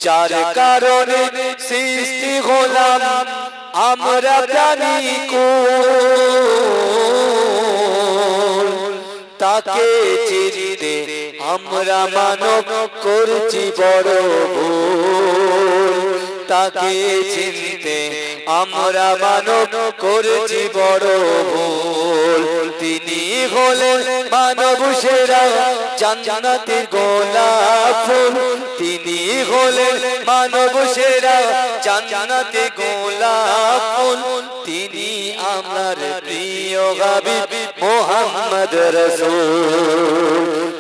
যার কারণে সৃষ্টি হলাম আমরা প্রাণী কুল, তাকে চিনতে আমরা মানব করছি বড় ভুল, তাকে চিনতে আমরা মানব করছি বড় ভুল। তিনি হলেন মানব সেরা জান্নাতের গোলাপ ফুল, তিনি হলেন মানব সেরা জান্নাতের গোলাপ ফুল। তিনি আমার প্রিয় হাবিব মুহাম্মদ রাসূল,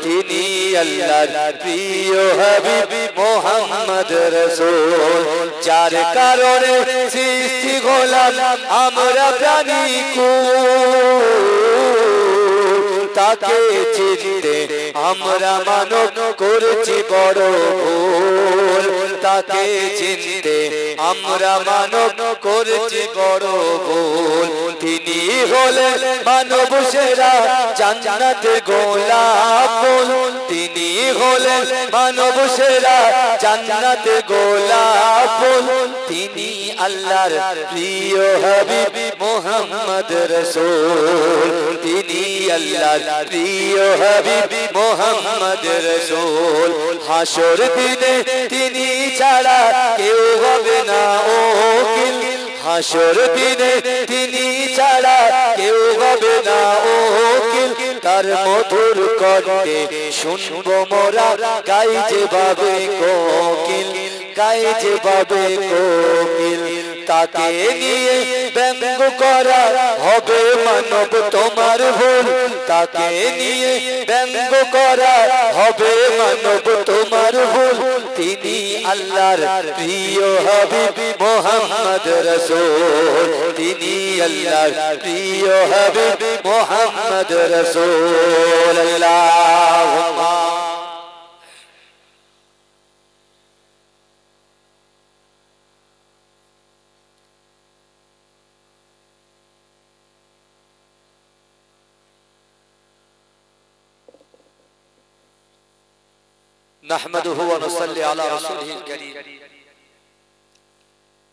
তিনি আল্লাহর প্রিয় হাবিব মুহাম্মদ রাসূল। যার কারণে সৃষ্টি হলাম আমরা প্রাণী কুল, তাকে চিনতে আমরা মানব করছি বড় ভুল, তাকে চিনতে আমরা মানব করছি বড় ভুল। তিনি হলেন মানব সেরা জান্নাতের গোলাপ ফুল, তিনি হলেন মানব সেরা জান্নাতের গোলাপ ফুল। তিনি আল্লাহর প্রিয় হাবিব মুহাম্মদ রাসূল, তিনি আল্লাহর প্রিয় হাবিব মুহাম্মদ রাসূল। হাসর দিনে তিনি ছাড়া কেউ হবে না ওকিল, হাসর দিনে তিনি ছাড়া কেউ হবে না ওকিল। তার মধুর কণ্ঠে শুনবো মোরা গাই যেভাবে কোকিল, গাই যেভাবে কোকিল। তাকে নিয়ে ব্যঙ্গ করা হবে মানব তোমার ভুল, তাকে নিয়ে ব্যঙ্গ করা হবে মানব তোমার ভুল। তিনি আল্লাহর প্রিয় হাবিব মুহাম্মদ রাসূল, তিনি আল্লাহর প্রিয় হাবিব মুহাম্মদ রাসূল। আল্লাহুম্মা نحمده ونصلي على رسوله الكريم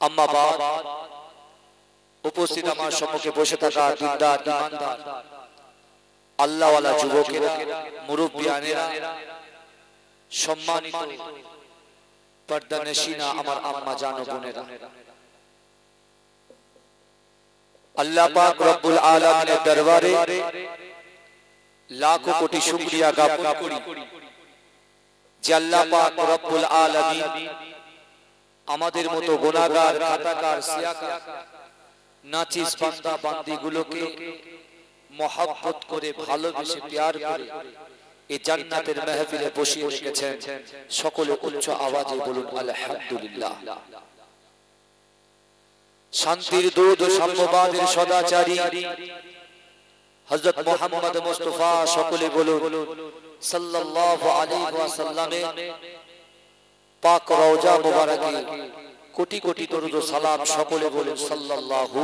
أما بعد উপস্থিত আমার সম্মুখে বসে থাকা দিনদার ইমানদার আল্লাহওয়ালা যুবকেরা, মুরব্বিয়ানেরা, সম্মানিত পর্দানশিনা আমার আম্মা জান ও বোনেরা, আল্লাহ পাক রব্বুল আলামিনের দরবারে লাখো কোটি শুকরিয়া জ্ঞাপন করি যে আল্লাহ পাক রব্বুল আলামিন আমাদের মতো গুনাহগার, খাতাকার, সিয়াকার, নাচিস বান্দা বান্দিগুলোকে মহব্বত করে, ভালোবেসে, প্যার করে এই জান্নাতের মাহফিলে বসিয়ে রেখেছেন। সকলে উচ্চ আওয়াজে বলুন আলহামদুলিল্লাহ। শান্তির দূত ও সাম্যবাদের সদাচারী হযরত মুহাম্মদ মুস্তাফা, সকলে বলুন সাল্লাল্লাহু আলাইহি ওয়াসাল্লামের পাক রওজা মুবারকে কোটি কোটি দরুদ ও সালাম, সকলে বলুন সাল্লাল্লাহু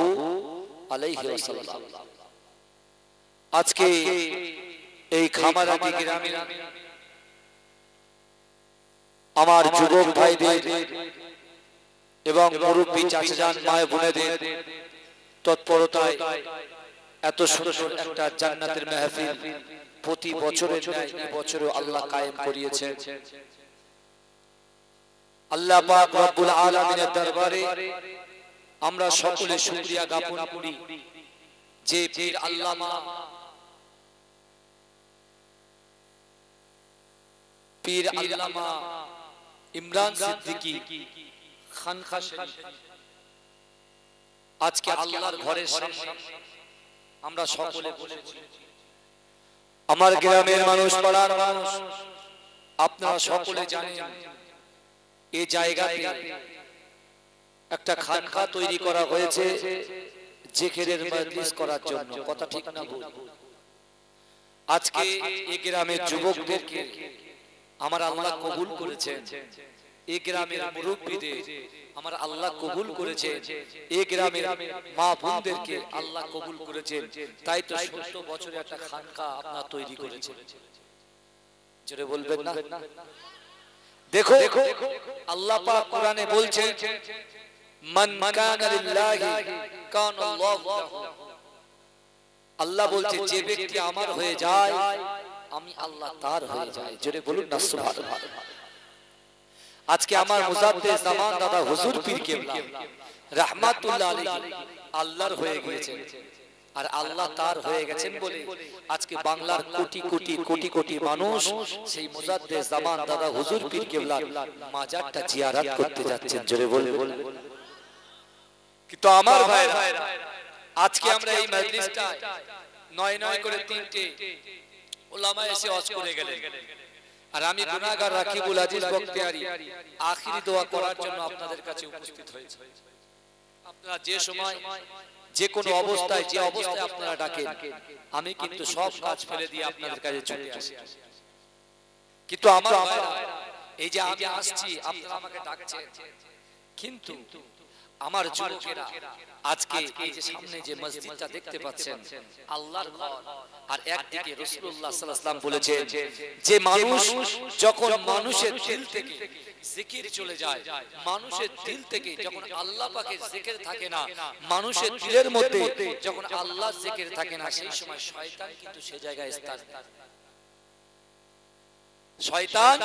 আলাইহি ওয়াসাল্লাম। আজকে এই খামারাটি গ্রামে আমার যুবক ভাইদের এবং মুরব্বী চাচাজান, মায়ে বোনেদের তৎপরতায় এত সুন্দর একটা জান্নাতের মাহফিল প্রতি বছরের ন্যায় এই বছরও আল্লাহ কায়েম করিয়েছেন। আল্লাহ পাক রব্বুল আলামিনের দরবারে আমরা সকলে শুকরিয়া জ্ঞাপন করি যে পীর আল্লামা ইমরান সিদ্দিকী খানকা শরীফ আজকে আল্লাহর ঘরের সামনে আমরা সকলে বসেছি। আমার গ্রামের মানুষ, পাড়ার মানুষ, আপনারা সকলে জানেন এই জায়গাতে একটা খানকা তৈরি করা হয়েছে জিকিরের মজলিস করার জন্য। কথা ঠিক না ভুল? আজকে এই গ্রামের যুবকদেরকে আমার আল্লাহ কবুল করেছেন, এই গ্রামের মুরব্বীদের আমার আল্লাহ কবুল করেছেন, এই গ্রামের মা বোনদেরকে আল্লাহ কবুল করেছেন। তাই তো 70 বছরে একটা খানকা আপনারা তৈরি করেছেন। জোরে বলবেন না? দেখো আল্লাহ পাক কোরআনে বলছেন মান কানা লিল্লাহি কানা আল্লাহু লাহু। আল্লাহ বলছে যে ব্যক্তি আমার হয়ে যায় আমি আল্লাহ তার হয়ে যাই। জোরে বলুন না সুবহানাল্লাহ। আজকে আমার মুজাদ্দিদ জামান দাদা হুজুর পীর কেবলা রাহমাতুল্লাহ আলাইহি আল্লাহর হয়ে গিয়েছেন, আর আল্লাহ তার হয়ে গেছেন বলে আজকে বাংলার কোটি কোটি কোটি কোটি মানুষ সেই মুজাদ্দিদ জামান দাদা হুজুর পীর কেবলা মাজারটা জিয়ারত করতে যাচ্ছেন। জোরে বলুন। কিন্তু আমার ভাইরা আজকে আমরা এই মজলিসটা নয় নয় করে তিনটে উলামা এসে ওয়াজ করে গেলেন, আর আমি গুনাহগার রাকিবুল আজিজ বখতিয়ারি আখিরি দোয়া করার জন্য আপনাদের কাছে উপস্থিত হয়েছি। আপনারা যে সময় যে কোনো অবস্থায় যে অবস্থায় আপনারা ডাকেন আমি কিন্তু সব কাজ ফেলে দিয়ে আপনাদের কাছে ছুটে আসি। কিন্তু আমার ভাইরা এই যে আমি আসছি আপনারা আমাকে ডাকছেন, কিন্তু আমার যুবকেরা আজকে এই যে সামনে যে মসজিদটা দেখতে পাচ্ছেন আল্লাহর ঘর, আর একদিকে রাসূলুল্লাহ সাল্লাল্লাহু আলাইহি ওয়াসাল্লাম বলেছেন যে মানুষ যখন মানুষের দিল থেকে জিকির চলে যায়, মানুষের দিল থেকে যখন আল্লাহ পাকের জিকির থাকে না, মানুষের দিলের মধ্যে যখন আল্লাহ জিকির থাকে না, সেই সময় শয়তান কিন্তু সেই জায়গায় স্থান নেয়। শয়তান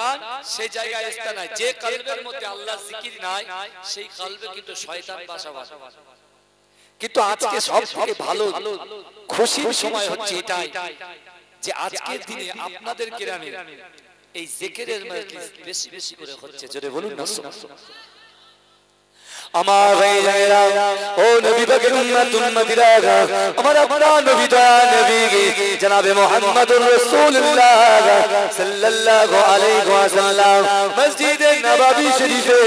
সেই জায়গায় স্থান নেয়। যে কলবের মধ্যে আল্লাহর জিকির নাই সেই কলবে কিন্তু শয়তান বাসা বাঁধে। কিন্তু আজকে সবথেকে ভালো খুশির সময় হচ্ছে এটাই যে আজকের দিনে আপনাদের গ্রামে এই জিকিরের মজলিস বেশি বেশি করে হচ্ছে। জোরে বলুন না সুবহানাল্লাহ। আমার ভাইরা ও নবী পাকের উম্মত উম্মতিরা, আমার আপনার নবী দয়া নবী জনাবে মুহাম্মদুর রাসূলুল্লাহ সাল্লাল্লাহু আলাইহি ওয়াসাল্লাম মসজিদে নববী শরীফে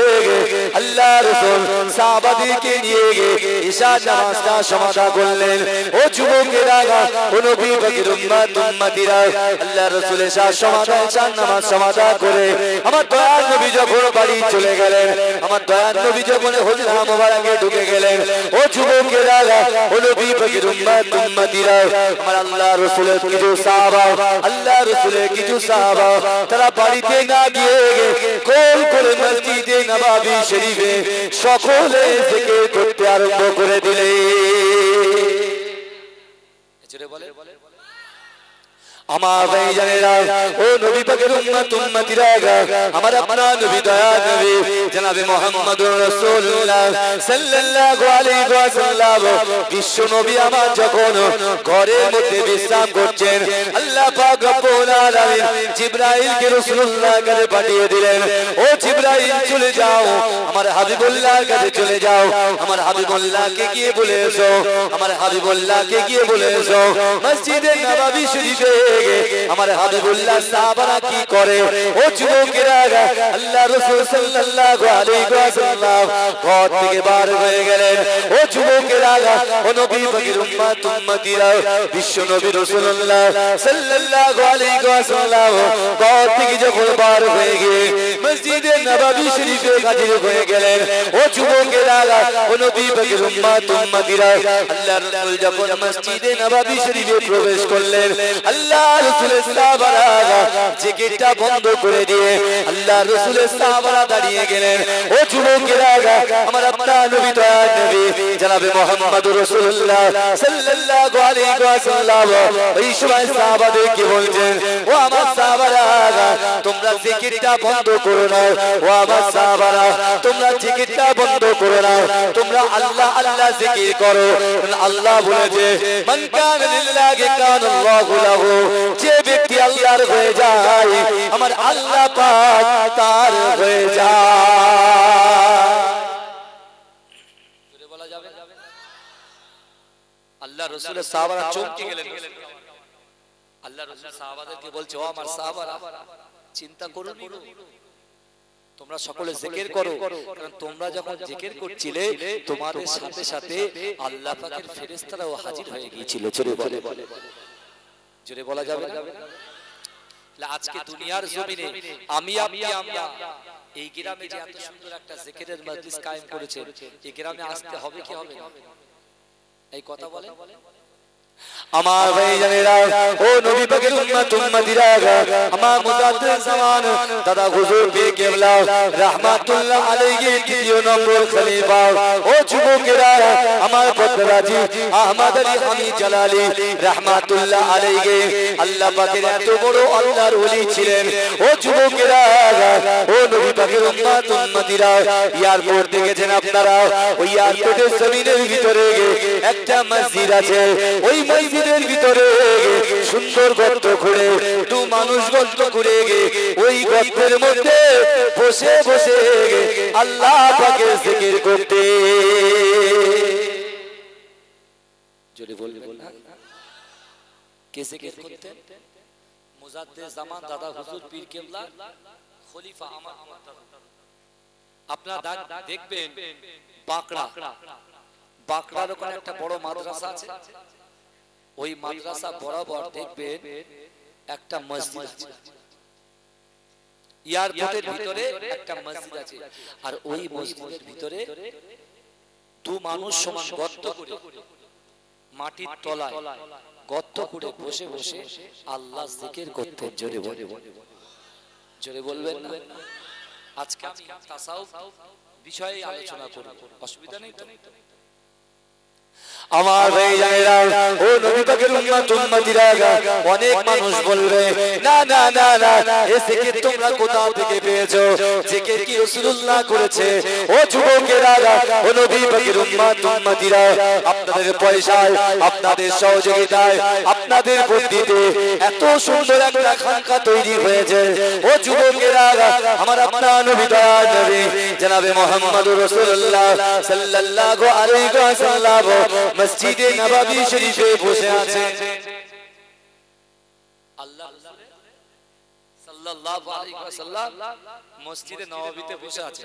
আল্লাহ রাসূল সাহাবাদেরকে নিয়ে ইশা নামাজটা সমাধা করলেন। ও যুবকেরা, ও নবী পাকের উম্মত উম্মতিরা, আল্লাহ রাসূল ইশা নামাজ সমাধা করে আমার দয়ার নবী যখন বাড়ি চলে গেলেন, আমার দয়ার নবী যখন হুজরা মুবারকে ঢুকে গেলেন, ও যুবকেরা, ও নবী পাকের উম্মত উম্মতিরা, আমার আল্লাহ রাসূলের কিছু সাহাবা, আল্লাহ রাসূলের কিছু সাহাবা তারা বাড়িতে না গিয়ে কোল করে মসজিদে নববী শরীফে সকলে জিকির করতে আরম্ভ করে দিলেন। জোরে বলে আমার ভাইজানেরা, ও নবী পাকের উম্মত উম্মতিরা, আমার আপনার নবী দয়া নবী জনাবে মুহাম্মদুর রাসূলুল্লাহ সাল্লাল্লাহু আলাইহি ওয়াসাল্লাম বিশ্ব নবী আমার যখন ঘরের মধ্যে বিশ্রাম করছেন, আল্লাহ পাক রব্বুল আলামিন জিবরাইলকে রাসূলুল্লাহর কাছে পাঠিয়ে দিলেন। ও জিবরাইল চলে যাও, আমার হাবিবুল্লাহর কাছে চলে যাও, আমার হাবিবুল্লাহকে গিয়ে বলে এসো, আমার হাবিবুল্লাহকে গিয়ে বলে এসো মসজিদে নববী শরীফে আমার হাবিবুল্লাহ সাহাবারা কি করে। ও যুবকেরা, আল্লাহ রাসূল সাল্লাল্লাহু আলাইহি ওয়াসাল্লাম ঘর থেকে বার হয়ে গেলেন। ও যুবকেরা, ও নবী পাকের উম্মত উম্মতিরা, বিশ্ব নবী রাসূলুল্লাহ সাল্লাল্লাহু আলাইহি ওয়াসাল্লাম ঘর থেকে যখন বার হয়ে গিয়ে মসজিদে নববী শরীফে হাজির হয়ে গেলেন। ও যুবকেরা, ও নবী পাকের উম্মত উম্মতিরা, আল্লাহ রাসূল যখন মসজিদে নববী শরীফে প্রবেশ করলেন, আল্লাহ রাসূলের সাহাবারা জিকিরটা বন্ধ করে দিয়ে আল্লাহ রাসূলের সাহাবারা দাঁড়িয়ে গেলেন। ও যুবকেরা, আমার আপনার নবী দয়া নবী জনাবে মুহাম্মদুর রাসূলুল্লাহ সাল্লাল্লাহু আলাইহি ওয়াসাল্লাম এই সময় সাহাবাদেরকে বলছেন, ও আমার সাহাবারা, তোমরা জিকিরটা বন্ধ করো না। ও আমার সাহাবারা, তোমরা জিকিরটা বন্ধ করো না, তোমরা আল্লাহ আল্লাহ জিকির করো। আল্লাহ বলেছে মান কানা লিল্লাহি কানা আল্লাহু লাহু, যে ব্যক্তি আল্লাহর হয়ে যায় আমার আল্লাহ পাক তার হয়ে যায়। জোরে বলা যাবে? আল্লাহ রাসূলের সাহাবারা চমকে গেলেন। আল্লাহ রাসূল সাহাবাদেরকে বলছে, ও আমার সাহাবারা, চিন্তা করো না, তোমরা সকলে জিকির করো, কারণ তোমরা যখন জিকির করছিলে তোমাদের সাথে সাথে আল্লাহ পাকের ফেরেশতারাও হাজির হয়ে গিয়েছিল। জোরে বলে, জোরে বলা যাবে না? আজকে দুনিয়ার জমিনে আমি আপনি আমরা এই গ্রামে যে এত সুন্দর একটা জিকিরের মজলিস কায়েম করেছে, এই গ্রামে আসতে হবে কি হবে না? এই কথা বলেন, আমার ভাইজানেরা ও নবী পাকের উম্মত উম্মতিরা আমার মুজাদ্দিদ জামান দাদা হুজুর পীর কেবলা রাহমাতুল্লাহ আলাইহি দ্বিতীয় নম্বর খলিফা ও যুবকেরা আমার পদ্মরাজি আহমদ আলী হামিদ জালালি রাহমাতুল্লাহ আলাইহি আল্লাহ পাকের এত বড় আল্লাহর ওলি ছিলেন ও যুবকেরা ও নবী পাকের উম্মত উম্মতিরা এয়ারপোর্ট দেখেছেন আপনারা ওই এয়ারপোর্টের জমিনের ভিতরে একটা মসজিদ আছে ওই মসজিদের ভিতরে সুন্দর গর্ত করে দু মানুষ গর্ত করে ওই গর্তের মধ্যে বসে বসে আল্লাহ পাকের জিকির করতে জোরে বলবেন না কে জিকির করতেন মুজাদ্দিদ জামান দাদা হুজুর পীর কেবলা খলিফা আমার আপনারা দেখবেন বাঁকড়ার ওখানে একটা বড় মাদ্রাসা আছে ওই মাদ্রাসা বরাবর দেখবেন একটা মসজিদ আছে এয়ারপোর্টের ভিতরে একটা মসজিদ আছে আর ওই মসজিদের ভিতরে দু মানুষ সমান গর্ত করে মাটির তলায় গর্ত করে বসে বসে আল্লাহ জিকির করতে জোরে বলবেন না আজকে আমি তাসাউফ বিষয়ে আলোচনা করব অসুবিধা নেই তো আমার ভাইজানেরা ও নবী পাকের উম্মত উম্মতিরা অনেক মানুষ বলবে না না না না এই জিকির তোমরা কোথা থেকে পেয়েছো জিকির কি রাসূলুল্লাহ করেছে ও যুবকেরা ও নবী পাকের উম্মত উম্মতিরা আপনাদের পয়সায় আপনাদের সহযোগিতায় আপনাদের বুদ্ধিতে এত সুন্দর একটা খানকা তৈরি হয়েছে ও যুবকেরা আমার আপনার নবী দয়ার নবী জনাবে মুহাম্মদুর রাসূলুল্লাহ সাল্লাল্লাহু আলাইহি ওয়াসাল্লাম মসজিদে নববী শরীফে বসে আছে আল্লাহ সাল্লাল্লাহু আলাইহি ওয়াসাল্লাম মসজিদে নববীতে বসে আছে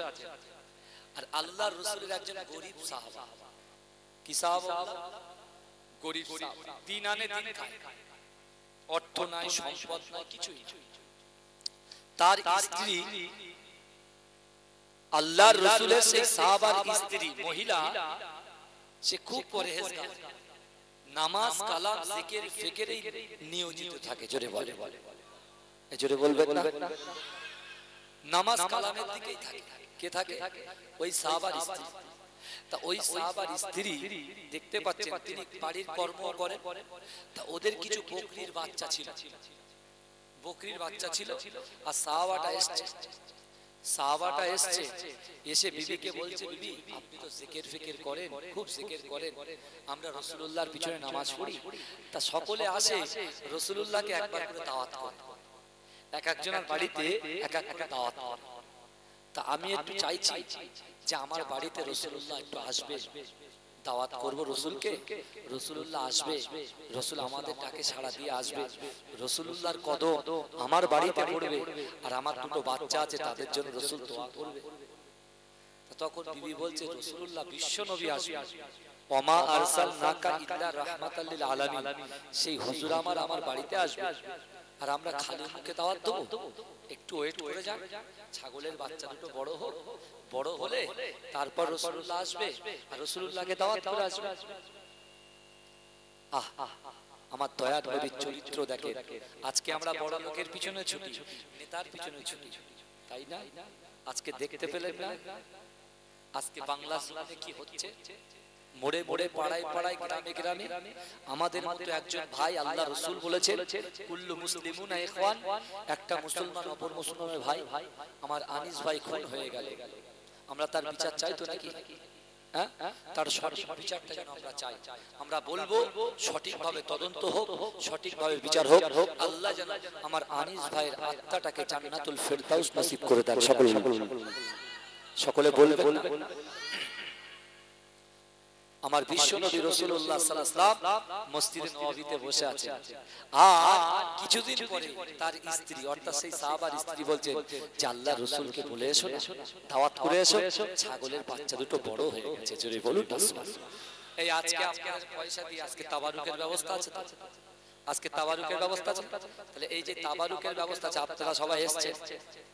আর আল্লাহর রাসূলের একজন গরীব সাহাবা কি সাহাবা গরীব দিন আনে দিন খায় অর্থ নাই সম্পদ নাই কিছুই তার স্ত্রী আল্লাহর রাসূলের সেই সাহাবার স্ত্রী মহিলা সে খুব পরহেজগার নামাজ কালাম জিকির ফিকিরে নিয়োজিত থাকে জোরে বলবেন না নামাজ কালামের দিকেই থাকে কে থাকে ওই সাহাবার স্ত্রী তা ওই সাহাবার স্ত্রী দেখতে পাচ্ছেন তিনি বাড়ির কর্ম করেন তা ওদের কিছু বকরির বাচ্চা ছিল আর সাহাবাটা এসছে এসে বিবিকে বলছে বিবি আপনি তো জিকির ফিকির করেন খুব জিকির করেন আমরা রাসূলুল্লাহর পিছনে নামাজ পড়ি তা সকলে আসে রাসূলুল্লাহকে একবার করে দাওয়াত করে এক একজনের বাড়িতে এক এক করে দাওয়াত করে তা আমি একটু চাইছি যে আমার বাড়িতে রাসূলুল্লাহ একটু আসবে দাওয়াত করব রাসূলকে রাসূলুল্লাহ আসবে রাসূল আমাদের ডাকে সাড়া দিয়ে আসবে রাসূলুল্লাহর কদম আমার বাড়িতে পড়বে আর আমার দুটো বাচ্চা আছে তাদের জন্য রাসূল দোয়া করবে তখন বিবি বলছে রাসূলুল্লাহ বিশ্ব নবী আসবে ওমা আরসালনাকা ইল্লা রাহমাতাল লিল আলামিন সেই হুজুর আমার বাড়িতে আসবে আর আমরা খালি মুখে দাওয়াত দেব একটু ওয়েট করে যান ছাগলের বাচ্চা দুটো বড় হলে তারপর রাসূলুল্লাহ আসবে আর রাসূলুল্লাহকে দাওয়াত করে আসবে আমার দয়ার নবীর চরিত্র দেখেন আজকে আমরা বড় লোকের পিছনে ছুটি নেতার পিছনে ছুটি তাই না আজকে দেখতে পেলেন না আজকে বাংলা জমিনে কি হচ্ছে মোড়ে মোড়ে পাড়ায় পাড়ায় গ্রামে গ্রামে আমাদের মতো একজন ভাই আল্লাহ রাসূল বলেছেন কুল্লু মুসলিমুনা ইখওয়ান একটা মুসলমান অপর মুসলমানের ভাই আমার আনিস ভাই খুন হয়ে গেল আমরা তার বিচার চাই তো নাকি হ্যাঁ তার সঠিক বিচারটা যেন আমরা চাই আমরা বলবো সঠিকভাবে তদন্ত হোক সঠিকভাবে বিচার হোক আল্লাহ যেন আমার আনিস ভাইয়ের আত্মাটাকে জান্নাতুল ফেরদাউস নসিব করে দেন সকলে বলবেন আমার বিশ্ব নবী রাসূলুল্লাহ সাল্লাল্লাহু আলাইহি ওয়াসাল্লাম মসজিদে নববীতে বসে আছেন আর কিছুদিন পরে তার স্ত্রী অর্থাৎ সেই সাহাবার স্ত্রী বলছেন যে আল্লাহর রাসূলকে বলে এসো না দাওয়াত করে এসো ছাগলের বাচ্চা দুটো বড় হয়ে গেছে জোরে বলুন এই আজকে আপনাদের পয়সা দিয়ে আজকে তাবারুকের ব্যবস্থা আছে আজকে তাবারুকের ব্যবস্থা আছে তাহলে এই যে তাবারুকের ব্যবস্থা আছে আপনারা সবাই এসেছেন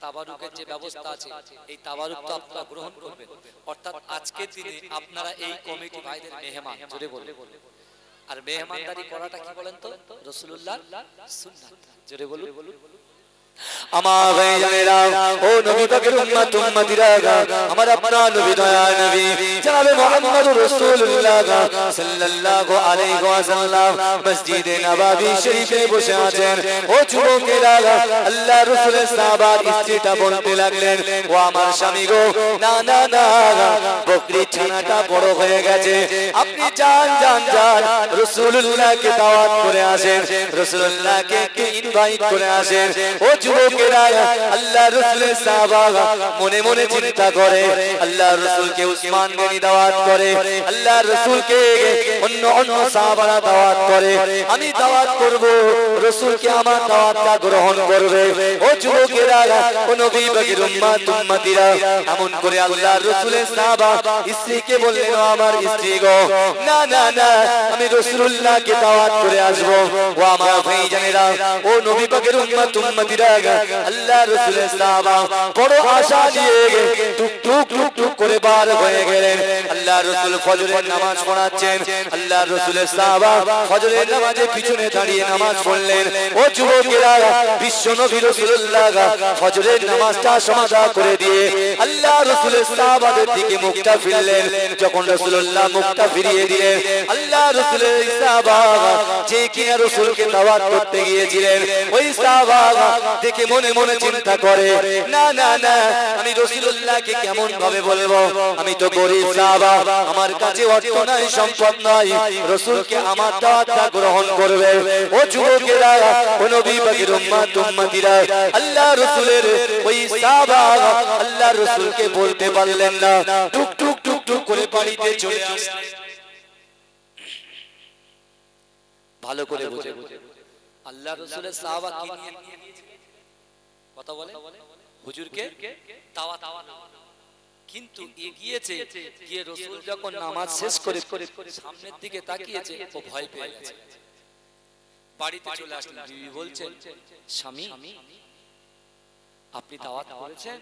তাবারুকের যে ব্যবস্থা আছে এই তাবারুক তো আপনারা গ্রহণ করবেন অর্থাৎ আজকের দিনে আপনারা এই কমিটি ভাইদের মেহমান জোরে বলুন আর মেহমানদারি করাটা কি বলেন তো রাসূলুল্লাহর সুন্নাত। জোরে বলুন। আমার ভাইজানেরা, ও নবী পাকের উম্মত উম্মতিরা, আমার আপনার নবী দয়া নবী জনাবে মুহাম্মদুর রাসূলুল্লাহ সাল্লাল্লাহু আলাইহি ওয়াসাল্লাম মসজিদে নববী শরীফে বসে আছেন। ও যুবকেরা, আল্লাহর রাসূলের সাহাবার স্ত্রীটা বলতে লাগলেন, ও আমার স্বামী গো, না না না, বকরি ছানাটা বড় হয়ে গেছে, আপনি যান যান যান রাসূলুল্লাহকে দাওয়াত করে আসেন, রাসূলুল্লাহকে একটু ইনভাইট করে আসেন। ও যুবকেরা, আল্লাহর রাসূলের সাহাবা মনে মনে চিন্তা করে, আল্লাহর রাসূলকে উসমান গনি দাওয়াত করে, আল্লাহর রাসূলকে অন্য অন্য সাহাবারা দাওয়াত করে, আমি দাওয়াত করব, রাসূলকে আমার দাওয়াতটা গ্রহণ করবে। ও যুবকেরা, ও নবী পাকের উম্মত উম্মতিরা, এমন করে আল্লাহর রাসূলের সাহাবা স্ত্রীকে বললেন, ও আমার স্ত্রী গো, না না না, আমি রাসূলুল্লাহকে দাওয়াত করে আসব। ও আমার ভাইজানেরা, ও নবী পাকের উম্মত উম্মতিরা, আল্লাহর রাসূলের সাহাবা বড় আশা নিয়ে টুক টুক টুক টুক করে বার হয়ে গেলেন। আল্লাহর রাসূল ফজরের নামাজ পড়াচ্ছেন, আল্লাহর রাসূলের সাহাবা ফজরের নামাজে পিছনে দাঁড়িয়ে নামাজ পড়লেন। ও যুবকেরা, বিশ্ব নবী রাসূলুল্লাহ ফজরের নামাজটা সমাধা করে দিয়ে আল্লাহর রাসূলের সাহাবাদের দিকে মুখটা ফিরলেন। যখন রাসূলুল্লাহ মুখটা ফিরিয়ে দিলেন, আল্লাহর রাসূলের সাহাবা যে কিনা রাসূলকে দাওয়াত করতে গিয়েছিলেন, ওই সাহাবা দেখে মনে মনে চিন্তা করে, না না না, আমি রাসূলুল্লাহকে কেমন ভাবে বলবো, আমি তো গরীব সাহাবা, আমার কাছে অর্থ নাই, সম্পদ নাই, রাসূলকে আমার দাওয়াতটা গ্রহণ করবে। ও যুবকেরা, ও নবী পাকের উম্মত উম্মতিরা, আল্লাহর রাসূলের ওই সাহাবা আল্লাহর রাসূলকে বলতে পারলেন না, টুক টুক টুক টুক করে বাড়িতে চলে আসলেন। ভালো করে বুঝে, আল্লাহর রাসূলের সাহাবা কি নিয়ে কথা বলে, হুজুরকে দাওয়াত, কিন্তু এগিয়েছে গিয়ে রাসূল যখন নামাজ শেষ করে সামনের দিকে তাকিয়েছে, ও ভয় পেয়ে গেছে। বাড়িতে চলে আসলেন, বিবি বলছেন, স্বামী আপনি দাওয়াত করেছেন?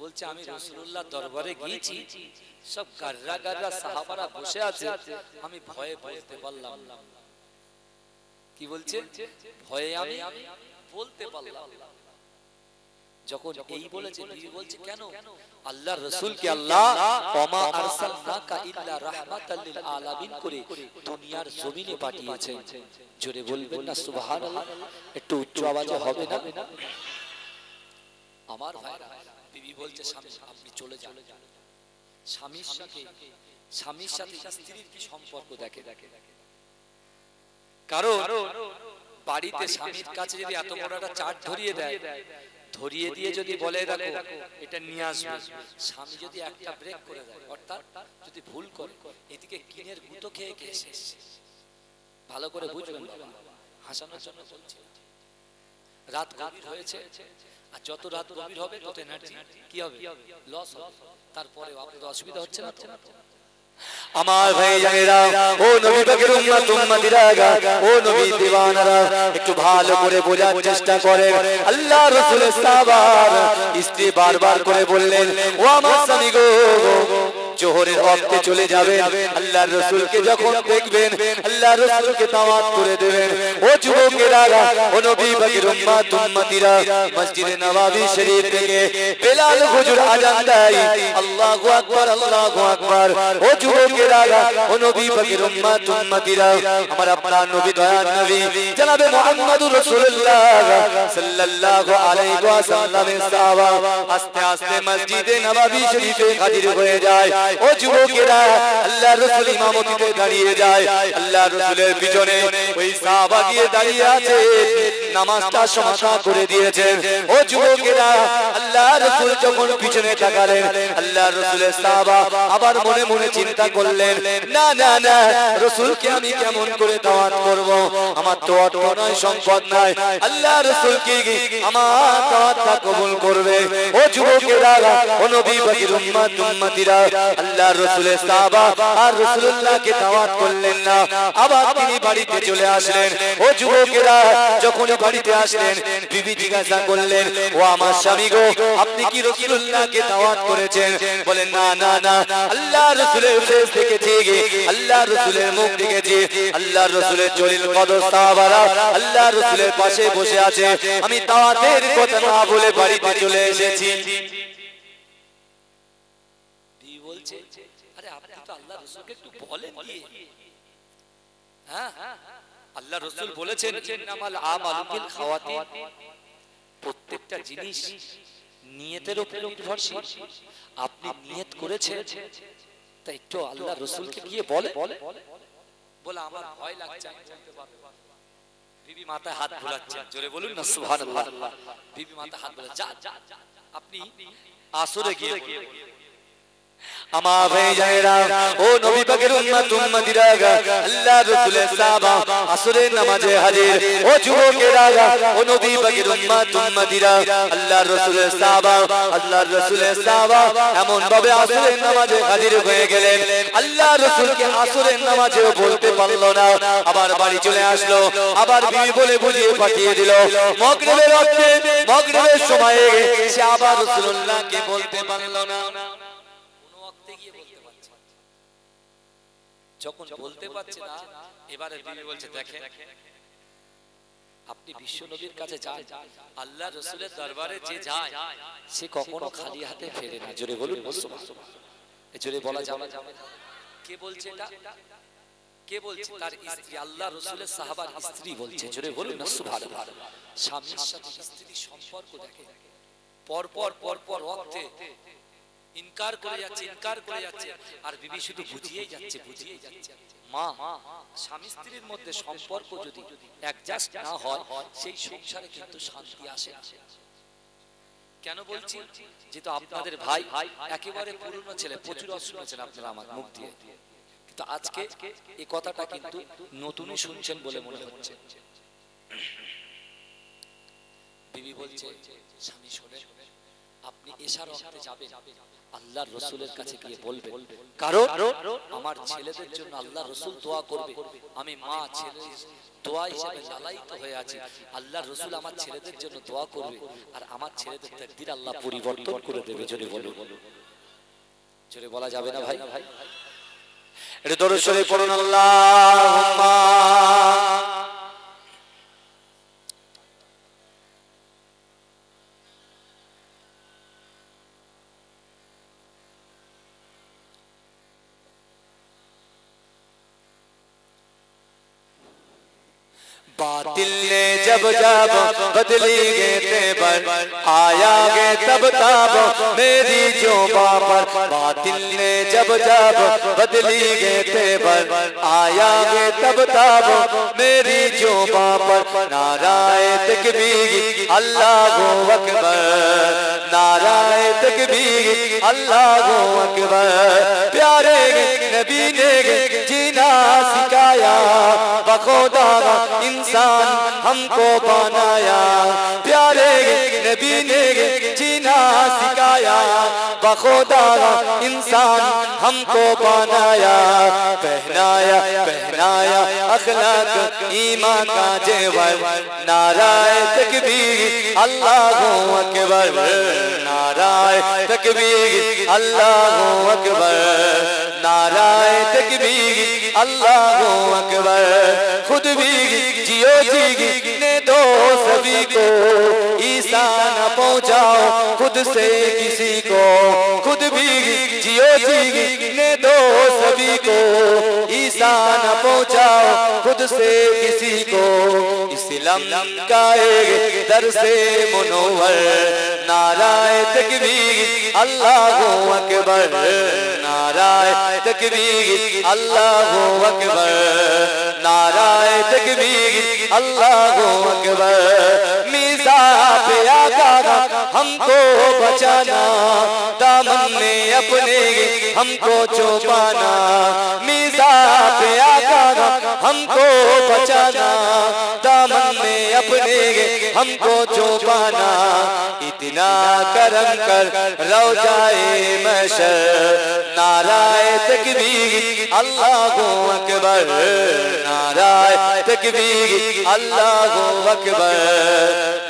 বলছে, আমি রাসূলুল্লাহর দরবারে গিয়েছি, সব গাররা গাররা সাহাবারা বসে আছে, আমি ভয়ে বলতে পারলাম না। কি বলছে? ভয়ে আমি বলতে পারলাম। যখন এই বলেছে, বিবি বলছে, কেন? আল্লাহর রাসূলকে আল্লাহ ওমা আরসালনাকা ইল্লা রাহমাতাল লিল আলামিন করে দুনিয়ার জমিনে পাঠিয়েছেন। জোরে বলবেন না সুবহানাল্লাহ? একটু উচ্চ আওয়াজে হবে না? আমার ভাইরা, বিবি বলছে, স্বামী আপনি চলে যান। স্বামীর সাথে স্ত্রীর কি সম্পর্ক দেখে, কারণ বাড়িতে স্বামীর কাছে যদি এত বড় একটা চাট ধরিয়ে দেয়, ধরিয়ে দিয়ে যদি বলে দেখো এটা নিয়ে আসবে, স্বামী যদি একটা ব্রেক করে দেয়, অর্থাৎ যদি ভুল করে, এদিকে কিনের গুঁতো খেয়ে খেয়ে শেষ। ভালো করে বুঝবেন বাবা, হাসানোর জন্য বলছি। রাত গভীর হয়েছে, আর যত রাত গভীর হবে তত এনার্জি কি হবে, লস হবে। তারপরে আপনাদের অসুবিধা হচ্ছে না? আমার ভাইজানেরা, ও নবী পাকের উম্মত উম্মতিরা, ও নবী দিওয়ানারা, একটু ভালো করে বোঝার চেষ্টা করেন। আল্লাহর রাসূলের সাহাবা স্ত্রী বারবার করে বললেন, ও আমার স্বামী গো, জোহরের ওয়াক্তে চলে যাবেন, আল্লাহর রাসূলকে যখন দেখবেন, আল্লাহর রাসূলকে দাওয়াত করে দেবেন। ও যুবকেরা, ও নবী পাকের উম্মত উম্মতিরা, মসজিদে নববী শরীফ থেকে বেলাল হুজুর আযান দেয়, আল্লাহু আকবার আল্লাহু আকবার। ও যুবকেরা, ও নবী পাকের উম্মত উম্মতিরা, আমার আপনার নবী দয়ার নবী জনাবে মুহাম্মদুর রাসূলুল্লাহ সাল্লাল্লাহু আলাইহি ওয়াসাল্লামের সাহাবা আস্তে আস্তে মসজিদে নববী শরীফে হাজির হয়ে যায়। ও যুবকেরা, আল্লাহর রাসূল ইমামতিতে দাঁড়িয়ে যায়, আল্লাহর রাসূলের পিছনে ওই সাহাবা গিয়ে দাঁড়িয়ে আছে, নামাজটা সমাধা করে দিয়েছেন। ও যুবকেরা, আল্লাহর রাসূল যখন পিছনে তাকালেন, আল্লাহর রাসূলের সাহাবা আবার মনে মনে চিন্তা করলেন, না না না, রাসূলকে আমি কেমন করে দাওয়াত করব, আমার তো অর্থ নয়, সম্পদ নাই, আল্লাহর রাসূল কি আমার দাওয়াতটা কবুল করবে? ও যুবকেরা, ও নবী পাকের উম্মত উম্মতিরা, আল্লাহর রাসূলের সাহাবা আর রাসূলুল্লাহকে দাওয়াত করলেন না, আবার তিনি বাড়িতে চলে আসলেন। ও যুবকেরা, যখন বাড়িতে আসলেন, বিবি জিজ্ঞাসা করলেন, ও আমার স্বামী গো, আপনি কি রাসূলুল্লাহকে দাওয়াত করেছেন? বলেন না না না, আল্লাহ রাসূলের ফেস দেখেছি, আল্লাহ রাসূলের মুখ দেখেছি, আল্লাহ রাসূলের জলিল কদর সাহাবারা আল্লাহ রাসূলের পাশে বসে আছে, আমি দাওয়াতের কথা না বলে বাড়িতে চলে এসেছি। বিবি বলছে আরে আপনি তো আল্লাহ রাসূলকে একটু বলেন দিয়ে, হ্যাঁ আল্লাহ রাসূল বলেছেন ইন্নামাল আমালু বিল খাওয়াতিন, প্রত্যেকটা জিনিস নিয়তের উপর নির্ভরশীল। আপনি নিয়ত করেছেন তাই একটু আল্লাহ রাসূলকে গিয়ে বলে, বলে আমার ভয় লাগছে আমি বলতে পারবো। বিবি মাথায় হাত বুলাচ্ছে, জোরে বলুন না সুবহানাল্লাহ। বিবি মাথায় হাত বুলাচ্ছে, যা আপনি আসরে গিয়ে আমার ভাই জানেরা, ও নবী পাকের উম্মত উম্মতিরা, আল্লাহ রাসূলের সাহাবা আসরের নামাজে হাজির। ও যুবকেরা, ও নবী পাকের উম্মত উম্মতিরা, আল্লাহ রাসূলের সাহাবা, আল্লাহ রাসূলের সাহাবা এমন ভাবে আসরের নামাজে হাজির হয়ে গেলেন, আল্লাহ রাসূলকে আসরের নামাজেও বলতে পারলো না, আবার বাড়ি চলে আসলো, আবার বিবি বলে বুঝিয়ে পাঠিয়ে দিল। মাগরিবের ওয়াক্তে, মাগরিবের সময়ে সে আবার রাসূলুল্লাহকে বলতে পারলো না। যখন বলতে পারছে না, এবারে বিবি বলছে দেখেন আপনি বিশ্ব নবীর কাছে যান, আল্লাহ রাসূলের দরবারে যে যায় সে কখনো খালি হাতে ফেরে না। জোরে বলুন সুবহানাল্লাহ। এই জোরে বলা যাবে না। কে বলছে এটা? কে বলছে? তার স্ত্রী, আল্লাহ রাসূলের সাহাবার স্ত্রী বলছে। জোরে বলুন না সুবহানাল্লাহ। স্বামীর সাথে স্ত্রীর সম্পর্ক দেখে পর পর ওয়াক্তে ইনকার করে যাচ্ছে, ইনকার করে যাচ্ছে, আর বিবি শুধু বুঝিয়েই যাচ্ছে, বুঝিয়েই যাচ্ছে। মা, স্বামী স্ত্রীর মধ্যে সম্পর্ক যদি অ্যাডজাস্ট না হয় সেই সংসারে কিন্তু শান্তি আসে না। কেন বলছি? যেহেতু আপনাদের ভাই একেবারে পুরনো ছেলে, প্রচুর শুনেছেন আপনারা আমার মুখ দিয়ে, কিন্তু আজকে এই কথাটা কিন্তু নতুনই শুনছেন বলে মনে হচ্ছে। বিবি বলছে স্বামী শোনেন, আপনি এশার ওয়াক্তে যাবেন, আল্লাহর রাসূলের কাছে গিয়ে বলবেন, কারণ আমার ছেলেদের জন্য আল্লাহ রাসূল দোয়া করবে, আমি মা ছেলে দোয়া হিসেবে লালায়িত হয়ে আছি, আল্লাহর রাসূল আমার ছেলেদের জন্য দোয়া করবে, আর আমার ছেলেদের তাকদীর আল্লাহ পরিবর্তন করে দেবে। জোরে বলুন, জোরে বলা যাবে না ভাই? এটা দরুদ শরীফ পড়ুন, আল্লাহুম্মা बातिल ने जब जब बदली गे तेवर, आया गे तब तब मेरी जोबा पर। बातिल ने जब जब बदली गे तेवर, आया गे तब तब मेरी जोबा पर। नाराए तकबीर अल्लाहु अकबर, नाराए तकबीर अल्लाहु अकबर। प्यारे नबी ने जीना सिखाया, बखुदा इंसान हमको बनाया। प्यारे नबी ने जीना सिखाया, बखुदा इंसान हमको बनाया। पहनाया पहनाया अखलाक ईमान का जेवर, नाराए तकबीर अल्लाहु अकबर, नाराए तकबीर अल्लाहु अकबर, नाराए तकबीर अल्लाहु अकबर। खुद भी जियो जीने दो सभी को, ईसा न पहुंचाओ खुद से किसी को। खुद भी जियो जीने दो सभी को, ईसा न पहुंचाओ खुद से किसी को। इस्लाम का एक दरसे मुनव्वर, नाराए तकबीर अल्लाहु अकबर, नाराए तकबीर अल्लाहु अकबर, नाराए तकबीर अल्लाहु अकबर। मीज़ा पे आका हमको बचाना, दामन में अपने हमको छुपाना। मीज़ा पे आका हमको बचाना, दामन में अपने हमको छुपाना। इतना करम कर रोज़ाए महशर, नाराए तकबीर अल्लाहु अकबर, नाराए तकबीर अल्लाहु अकबर,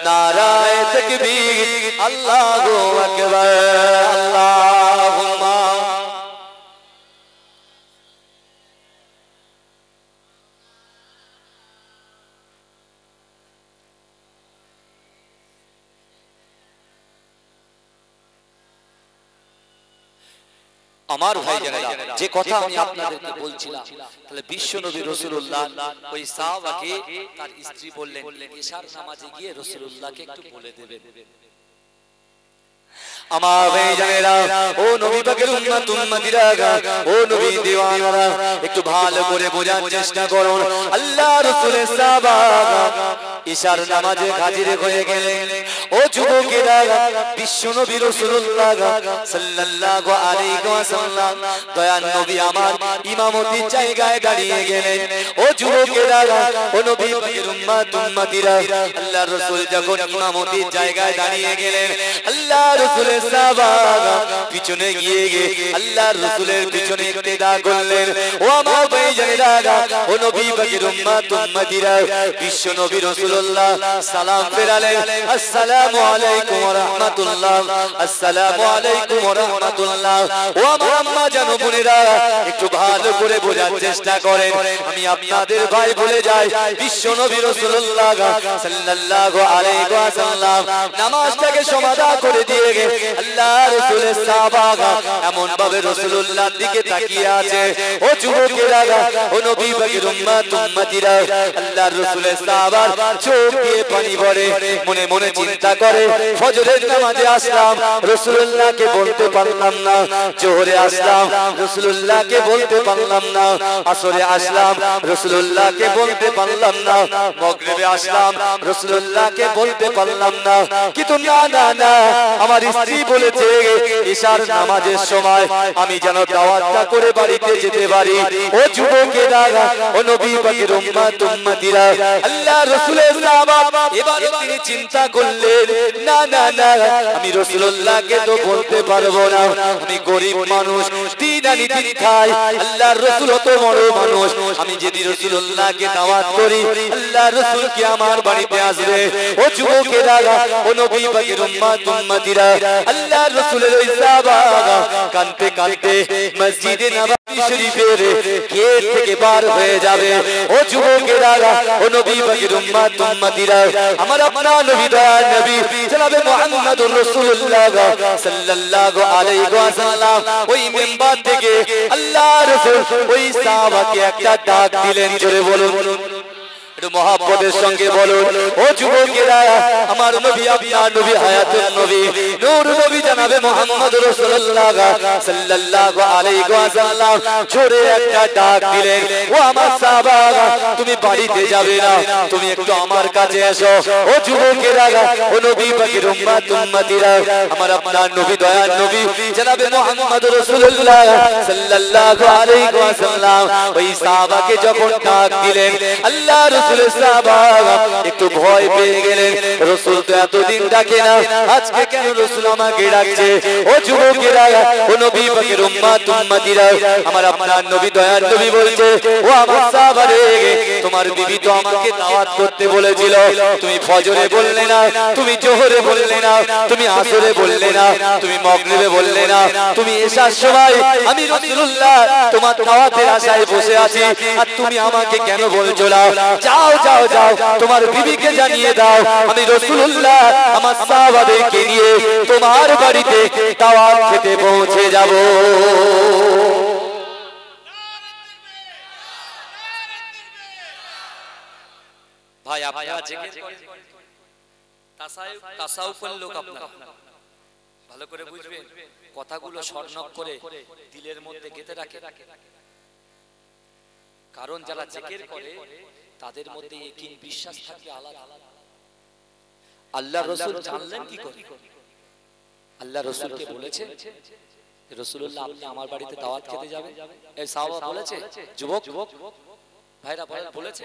नाराए तकबीर अल्लाहु अकबर। अल्लाहुम्मा আমার ভাইজানেরা, যে কথা আমি আপনাদেরকে বলছিলাম, তাহলে বিশ্ব নবী রাসূলুল্লাহ ওই সাহাবাকে তার স্ত্রী বললেন ইশার নামাজে গিয়ে রাসূলুল্লাহকে একটু বলে দেবেন। আমার ভাইজানেরা, ও নবী পাকের উম্মত উম্মতিরা, ও নবী দিওয়ানারা, একটু ভালো করে বোঝার চেষ্টা করুন। আল্লাহ রাসূলের সাহাবা ইশার নামাজে হাজির হয়ে গেলেন। ও যুবকেরা, বিশ্ব নবী রাসূলুল্লাহ সাল্লাল্লাহু আলাইহি ওয়াসাল্লাম দয়ার নবী আমার ইমামতির জায়গায় দাঁড়িয়ে গেলেন। ও যুবকেরা, ও নবী পাকের উম্মত উম্মতিরা, আল্লাহ রাসূল যখন ইমামতির জায়গায় দাঁড়িয়ে গেলেন, আল্লাহ রাসূলের সাহাবা পিছনে গিয়ে আল্লাহ রাসূলের পিছনে ইক্তেদা করলেন। ও আমার ভাইজানেরা, ও নবী পাকের উম্মত উম্মতিরা, বিশ্ব নবী রাসূলুল্লাহ সালাম ফেরালেন, আসসালামু আলাইকুম ওয়া রাহমাতুল্লাহ, আসসালামু আলাইকুম ওয়া রাহমাতুল্লাহ। ও আমার আম্মা জান বোনেরা, একটু ভালো করে বোঝার চেষ্টা করেন। আমি আপনাদের ভাই বলে যাই, বিশ্ব নবী রাসূলুল্লাহ সাল্লাল্লাহু আলাইহি ওয়াসাল্লাম নামাজটাকে সমাধা করে দিয়ে আল্লাহ রাসূলের সাহাবা এমন ভাবে রাসূলুল্লাহর দিকে তাকিয়ে আছে। ও যুবকেরা, ও নবী পাকের উম্মত উম্মতিরা, আল্লাহর রাসূলের সাহাবার চোখ দিয়ে পানি পড়ে, মনে মনে চিন্তা করে, ফজরের নামাজে আসলাম, রাসূলুল্লাহকে বলতে পারলাম না, জোহরে আসলাম, রাসূলুল্লাহকে বলতে পারলাম না, আসরে আসলাম, রাসূলুল্লাহকে বলতে পারলাম না, মাগরিবে আসলাম, রাসূলুল্লাহকে বলতে পারলাম না। কিন্তু না না না, আমার স্ত্রী বলেছে ইশার নামাজের সময় আমি যেন দাওয়াতটা করে বাড়িতে যেতে পারি। ও যুবকেরা, ও নবী পাকের উম্মত উম্মতিরা, আল্লাহ রাসূলের সাহাবা এবার তিনি চিন্তা করলেন, না না না, আমি রাসূলুল্লাহকে তো বলতে পারবো না, আমি গরিব মানুষ, দিন আনি দিন খাই, আল্লাহর রাসূল তো বড় মানুষ, আমি যদি রাসূলুল্লাহকে দাওয়াত করি, আল্লাহর রাসূল কি আমার বাড়িতে আসবে? ও যুবকেরা, ও নবী পাকের উম্মত উম্মতিরা, আল্লাহর রাসূলের ওই সাহাবা কাঁদতে কাঁদতে মসজিদে নববী শরীফের গেট থেকে বার হয়ে যাবে। ও যুবকেরা, ও নবী পাকের উম্মত উম্মতিরা, আমার আপনার নবী দয়ার নবী জনাবে মুহাম্মদুর রাসূলুল্লাহ সাল্লাল্লাহু আলাইহি ওয়াসাল্লাম ওই মিম্বার থেকে আল্লাহর রাসূল ওই সাহাবাকে একটা ডাক দিলেন। জোরে বলুন, একটু মহব্বতের সঙ্গে বলুন। ও যুবকেরা, আমার নবী আপনার নবী হায়াতুন নবী নূর নবী জনাবে মুহাম্মদুর রাসূলুল্লাহ সাল্লাল্লাহু আলাইহি ওয়াসাল্লাম জোরে একটা ডাক দিলেন। ও আমার সাহাবা, তুমি বাড়িতে যাবে না, তুমি একটু আমার কাছে এসো। ও যুবকেরা, ও নবী পাকের উম্মত উম্মতিরা, আমার আপনার নবী দয়ার নবী জনাবে মুহাম্মদুর রাসূলুল্লাহ সাল্লাল্লাহু আলাইহি ওয়াসাল্লাম ওই সাহাবাকে যখন ডাক দিলেন, আল্লাহ রাসূলের সাহাবা একটু ভয় পেয়ে গেলেন। রাসূল তো এতদিন ডাকে না, আজকে কেন রাসূল আমাকে ডাকছে? ও যুবকেরা, ও নবী পাকের উম্মত উম্মতিরা, আমার আপনার নবী দয়ার নবী বলছে, ও আমার সাহাবা রে, তোমার বিবি তো আমাকে দাওয়াত করতে বলেছিল, তুমি ফজরে বললে না, তুমি জোহরে বললে না, তুমি আসরে বললে না, তুমি মাগরিবে বললে না, তুমি এশার সময় আমি রাসূলুল্লাহ তোমার দাওয়াতের আশায় বসে আছি, আর তুমি আমাকে কেন বলছো না? যাও যাও যাও, তোমার বিবিকে জানিয়ে দাও, আমি রাসূলুল্লাহ আমার সাহাবাদেরকে নিয়ে তোমার বাড়িতে দাওয়াত খেতে পৌঁছে যাব। ভাই আপনারা জিকির করেন, তাসাউফের লোক আপনারা ভালো করে বুঝবেন, কথাগুলো স্বর্ণক করে দিলের মধ্যে গেঁথে রাখে, কারণ যারা জিকির করে তাদের মধ্যে ইয়াকিন বিশ্বাস থাকবে আলাদা। আল্লাহ রাসূল জানলেন কি করে? আল্লাহ রাসূলকে বলেছে, রাসূলুল্লাহ আপনি আমার বাড়িতে দাওয়াত খেতে যাবেন? এই সাহাবা বলেছে, যুবক ভাইরা বলেছে?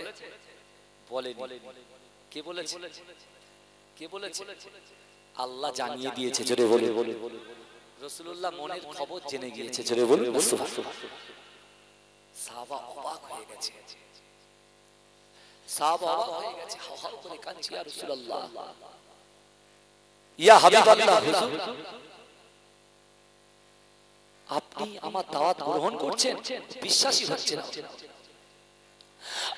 বলেনি। কে বলেছে? কে বলেছে? আল্লাহ জানিয়ে দিয়েছে। জোরে বলুন, রাসূলুল্লাহ মনের খবর জেনে গিয়েছে। জোরে বলুন, সাহাবা অবাক হয়ে গেছে, সাহাবা অবাক হয়ে গেছে, হাওয়া করে কাঁদছে, ইয়া রাসূলুল্লাহ, ইয়া হাবিবাল্লাহ, হুজুর আপনি আমার দাওয়াত গ্রহণ করছেন? বিশ্বাসই হচ্ছে না।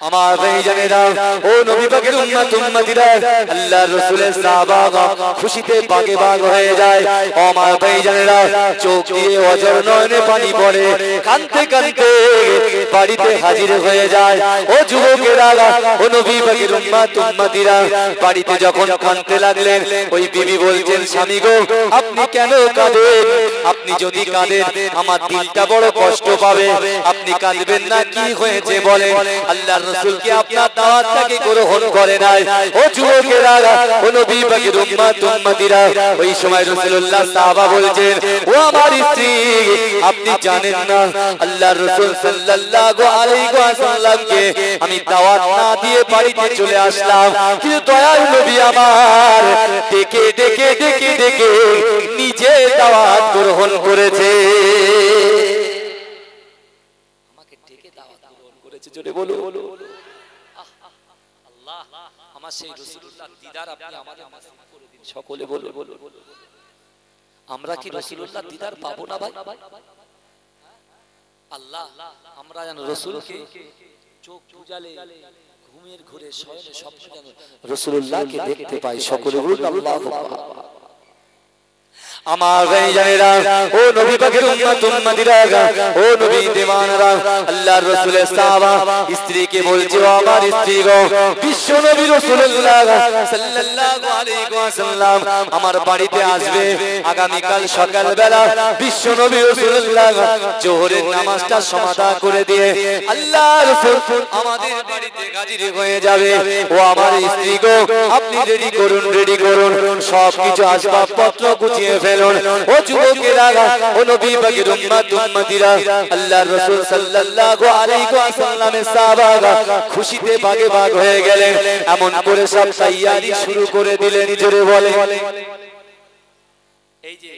আমার ভাইজানেরা, ও নবী পাকের উম্মত উম্মতিরা, আল্লাহর রাসূলের সাহাবাগণ খুশিতে বাগে বাগ হয়ে যায়। ও আমার ভাইজানেরা, চোখ দিয়ে অঝর নয়নে পানি পড়ে, কাঁদতে কাঁদতে বাড়িতে হাজির হয়ে যায়। ও যুবকেরা, ও নবী পাকের উম্মত উম্মতিরা, বাড়িতে যখন কাঁদতে লাগলেন, ওই বিবি বলছেন, স্বামী গো, আপনি কেন কাঁদেন? আপনি যদি কাঁদেন আমার দিলটা বড় কষ্ট পাবে। আপনি কাঁদবেন না, কি হয়েছে বলেন? আল্লাহর রাসূলকে আপনার দাওয়াতটাকে গ্রহণ করে নাই। ও যুবকেরা, ও নবী পাকের উম্মত উম্মতিরা, ওই সময় রাসূলুল্লাহ সাহাবা বলছেন, ও আমার স্ত্রী, আপনি জানেন না আল্লাহর রাসূল সাল্লাল্লাহু আলাইহি ওয়াসাল্লামকে আমি দাওয়াত না দিয়ে বাড়িতে চলে আসলাম, কিন্তু দয়াল নবী আমার ডেকে ডেকে ডেকে ডেকে নিজে দাওয়াত গ্রহণ করেছে। আমাকে ডেকে দাওয়াত গ্রহণ করেছে, জোরে বলো। আল্লাহ, আমার সেই রাসূলুল্লাহ দিদার আপনি আমাদের নসিব করে দিন, সকলে বলো। আমরা কি রাসূলুল্লাহ দিদার পাবো না ভাই? আল্লাহ, আমরা যেন রাসূলকে চোখ বুজালে, ঘুমের ঘোরে, শয়নে স্বপ্নে যেন রাসূলুল্লাহকে দেখতে পাই, সকলে বলুন আল্লাহু আকবার। আমার ভাইজানেরা, ও নবী পাকের উম্মত উম্মতিরা, ও নবী দিওয়ানারা, আল্লাহর রাসূলের সাহাবা স্ত্রীকে বলছে, ও আমার স্ত্রী গো, বিশ্ব নবী রাসূলুল্লাহ সাল্লাল্লাহু আলাইহি ওয়াসাল্লাম আমার বাড়িতে আসবে আগামী কাল সকাল বেলা। বিশ্ব নবী রাসূলুল্লাহ জোহরের নামাজটা সমাদা করে দিয়ে আল্লাহর রাসূল আমাদের বাড়িতে হাজির হয়ে যাবে। ও আমার স্ত্রী গো, আপনি রেডি করুন, রেডি করুন, সবকিছু আসবাবপত্র গুছিয়ে ফেলুন। ও যুবকেরা, ও নবী পাকের উম্মত উম্মতিরা, আল্লাহর রাসূল সাল্লাল্লাহু আলাইহি ওয়াসাল্লামের সাহাবারা খুশিতে বাগে বাগ হয়ে গেলেন। এমন করে সব তৈয়ারি শুরু করে দিলেন, জোরে বলে। এই যে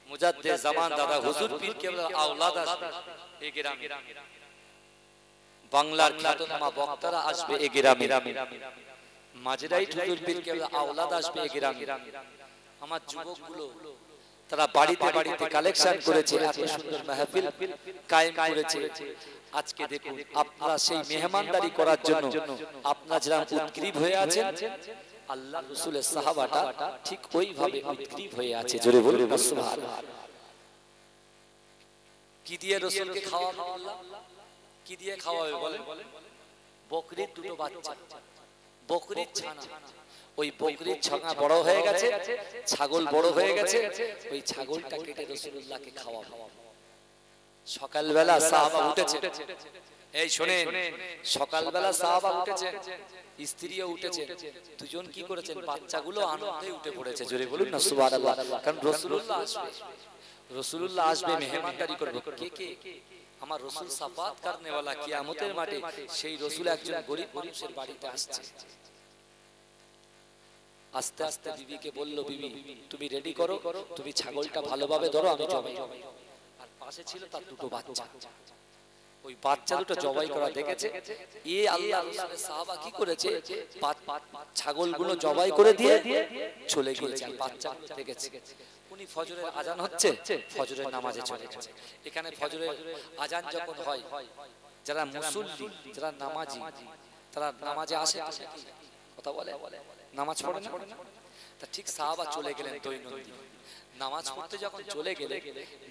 মুজাদ্দিদ জামান দাদা হুজুর পীর কেবলার আওলাদ আসবে এই গ্রামে, বাংলার খ্যাতনামা বক্তারা আসবে এই গ্রামে, মাজরাইট হুজুর পীর কেবলার আওলাদ আসবে এই গ্রামে। আমার যুবকগুলো তারা বাড়িতে বাড়িতে কালেকশন করেছে, এত সুন্দর মাহফিল কায়েম করেছে। আজকে দেখুন, আপনারা সেই মেহমানদারি করার জন্য আপনারা যারা উৎগ্রীব হয়ে আছেন, আল্লাহর রাসূলের সাহাবাটা ঠিক ওইভাবে উৎগ্রীব হয়ে আছে, জোরে বলুন সুবহানাল্লাহ। কি দিয়ে রাসূলকে খাওয়াবে? আল্লাহ কি দিয়ে খাওয়াবে বলেন? বকরির দুটো বাচ্চা, বকরির ছানা। ওই বকরির ছানা বড় হয়ে গেছে, ছাগল বড় হয়ে গেছে, ওই ছাগলটা কেটে রাসূলুল্লাহকে খাওয়াবে। সকালবেলা সাহাবা উঠেছে, এই শুনেন, সকালবেলা সাহাবা উঠেছে, স্ত্রীও উঠেছে, দুজন কি করেছেন? বাচ্চাগুলো আনন্দে উঠে পড়েছে, জোরে বলুন না সুবহানাল্লাহ। কারণ রাসূলুল্লাহ আসবে, রাসূলুল্লাহ আসবে, মেহমানদারি করবে। কে কে? আমার রাসূল সাফাত করনে वाला কিয়ামতের মাঠে, সেই রাসূল একজন গরীব মানুষের বাড়িতে আসছে। আস্তে আস্তে বিবিকে বলল, বিবি তুমি রেডি করো, তুমি ছাগলটা ভালোভাবে ধরো, আমি জবাই। আর পাশে ছিল তার দুটো বাচ্চা, ওই বাচ্চা দুটো জবাই করা দেখেছে। এই আল্লাহর রাসূলের সাহাবা কি করেছে? ছাগলগুলো জবাই করে দিয়ে চলে গিয়েছে, বাচ্চা দেখেছে। উনি ফজরের আজান হচ্ছে, ফজরের নামাজে চলে গেছে। এখানে ফজরের আজান যখন হয়, যারা মুসল্লি, যারা নামাজি, তারা নামাজে আসে, কথা বলে, নামাজ পড়ে না। তা ঠিক সাহাবা চলে গেলেন দৈনন্দিন নামাজ পড়তে। যখন চলে গেলে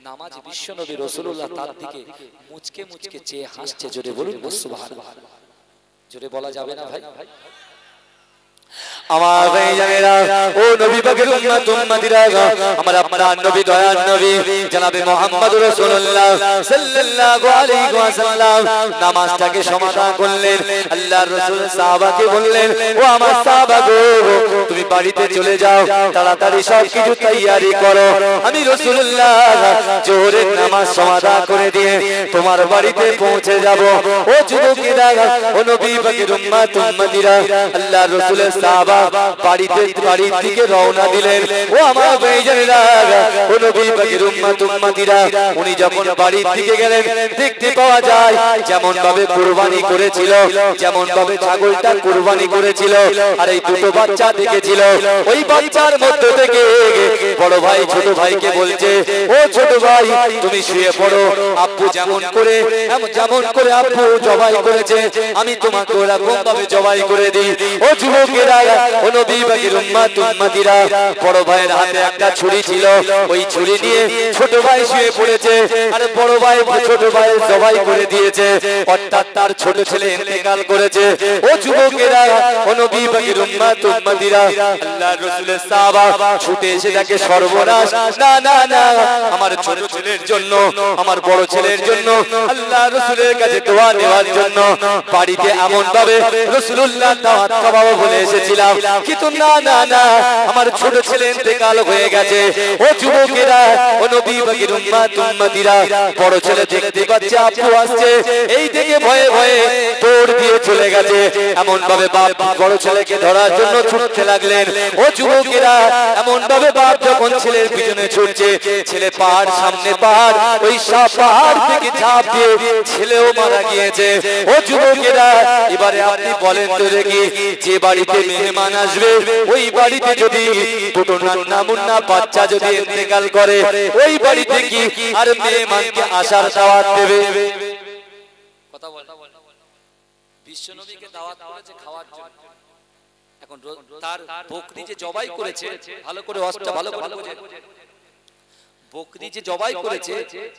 নামাজ বিশ্বনবী রাসূলুল্লাহ তার দিকে মুচকে মুচকে চেয়ে হাসছে, জোরে বলুন সুবহানাল্লাহ। জোরে বলা যাবে না ভাই? আমার ভাইজানেরা, ও নবী পাকের উম্মত উম্মতিরা, আমার আপনার নবী, দয়ার নবী জনাবে মুহাম্মদুর রাসূলুল্লাহ সাল্লাল্লাহু আলাইহি ওয়াসাল্লাম নামাজটাকে সমাদা করলেন। আল্লাহর রাসূল সাহাবাকে বললেন, ও আমার সাহাবা গো, তুমি বাড়িতে চলে যাও, তাড়াতাড়ি সবকিছু তৈয়ারি করো, আমি রাসূলুল্লাহ জোহরের নামাজ সমাদা করে দিয়ে তোমার বাড়িতে পৌঁছে যাব। ও যুবকেরা, ও নবী পাকের উম্মত উম্মতিরা, আল্লাহর রাসূলের সাহাবা সাহাবা বাড়ির দিকে রওনা দিলেন। ও আমার ভাইজানেরা, ও নবী পাকের উম্মত উম্মতিরা, উনি যখন বাড়ির দিকে গেলেন দেখতে পাওয়া যায় যেমন ভাবে কুরবানি করেছিল, যেমন ভাবে ছাগলটা কুরবানি করেছিল, আর এই দুটো বাচ্চা দেখেছিল, ওই বাচ্চার মধ্য থেকে বড় ভাই ছোট ভাইকে বলছে, ও ছোট ভাই তুমি শুয়ে পড়ো, আব্বু যেমন করে আব্বু জবাই করেছে আমি তোমাকে ওরকম ভাবে জবাই করে দিই। ও যুবকেরা, ও নবী পাকের উম্মত উম্মতিরা, বড় ভাইয়ের হাতে একটা ছুরি ছিল, ওই ছুরি নিয়ে ছোট ভাই শুয়ে পড়েছে, আর বড় ভাই ছোট ভাই জবাই করে দিয়েছে, অর্থাৎ তার ছোট ছেলে ইন্তেকাল করেছে। ও যুবকেরা, ও নবী পাকের উম্মত উম্মতিরা, আল্লাহর রাসূলের সাহাবা ছুটে এসে দেখে সর্বনাশ, না না না, আমার ছোট ছেলের জন্য, আমার বড় ছেলের জন্য আল্লাহর রাসূলের কাছে দোয়া নেওয়ার জন্য বাড়িতে এমন ভাবে রাসূলুল্লাহ দাওয়াত খাওয়াবো বলে এসেছিলাম, কিন্তু না না না, আমার ছোট ছেলে ইন্তেকাল হয়ে গেছে। ও যুবকেরা, ও নবী পাকের উম্মত উম্মতিরা, বড় ছেলে দেখতে পাচ্ছে আব্বু আসছে, এই দেখে ভয়ে ভয়ে দৌড় দিয়ে চলে গেছে। এমন ভাবে বাপ বড় ছেলেকে ধরার জন্য ছুটতে লাগলেন। ও যুবকেরা, এমন ভাবে বাপ যখন ছেলের পিছনে ছুটছে, ছেলে পাহাড়, সামনে পাহাড়, ওই সব পাহাড় থেকে ঝাঁপ দিয়ে ছেলেও মারা গিয়েছে। ও যুবকেরা, এবারে আপনি বলেন তো দেখি, যে বাড়িতে মেহমান আসবে ওই বাড়িতে যদি দুটো নান্না মুন্না বাচ্চা যদি ইন্তেকাল করে, ওই বাড়িতে কি আর মেহমানকে আসার দাওয়াত দেবে? কথা বল। বিশ্বনবীকে দাওয়াত করেছে খাওয়ার জন্য, এখন তার বকরি যে জবাই করেছে, ভালো করে ওয়াজটা ভালো করে বুঝে, বকরি যে জবাই করেছে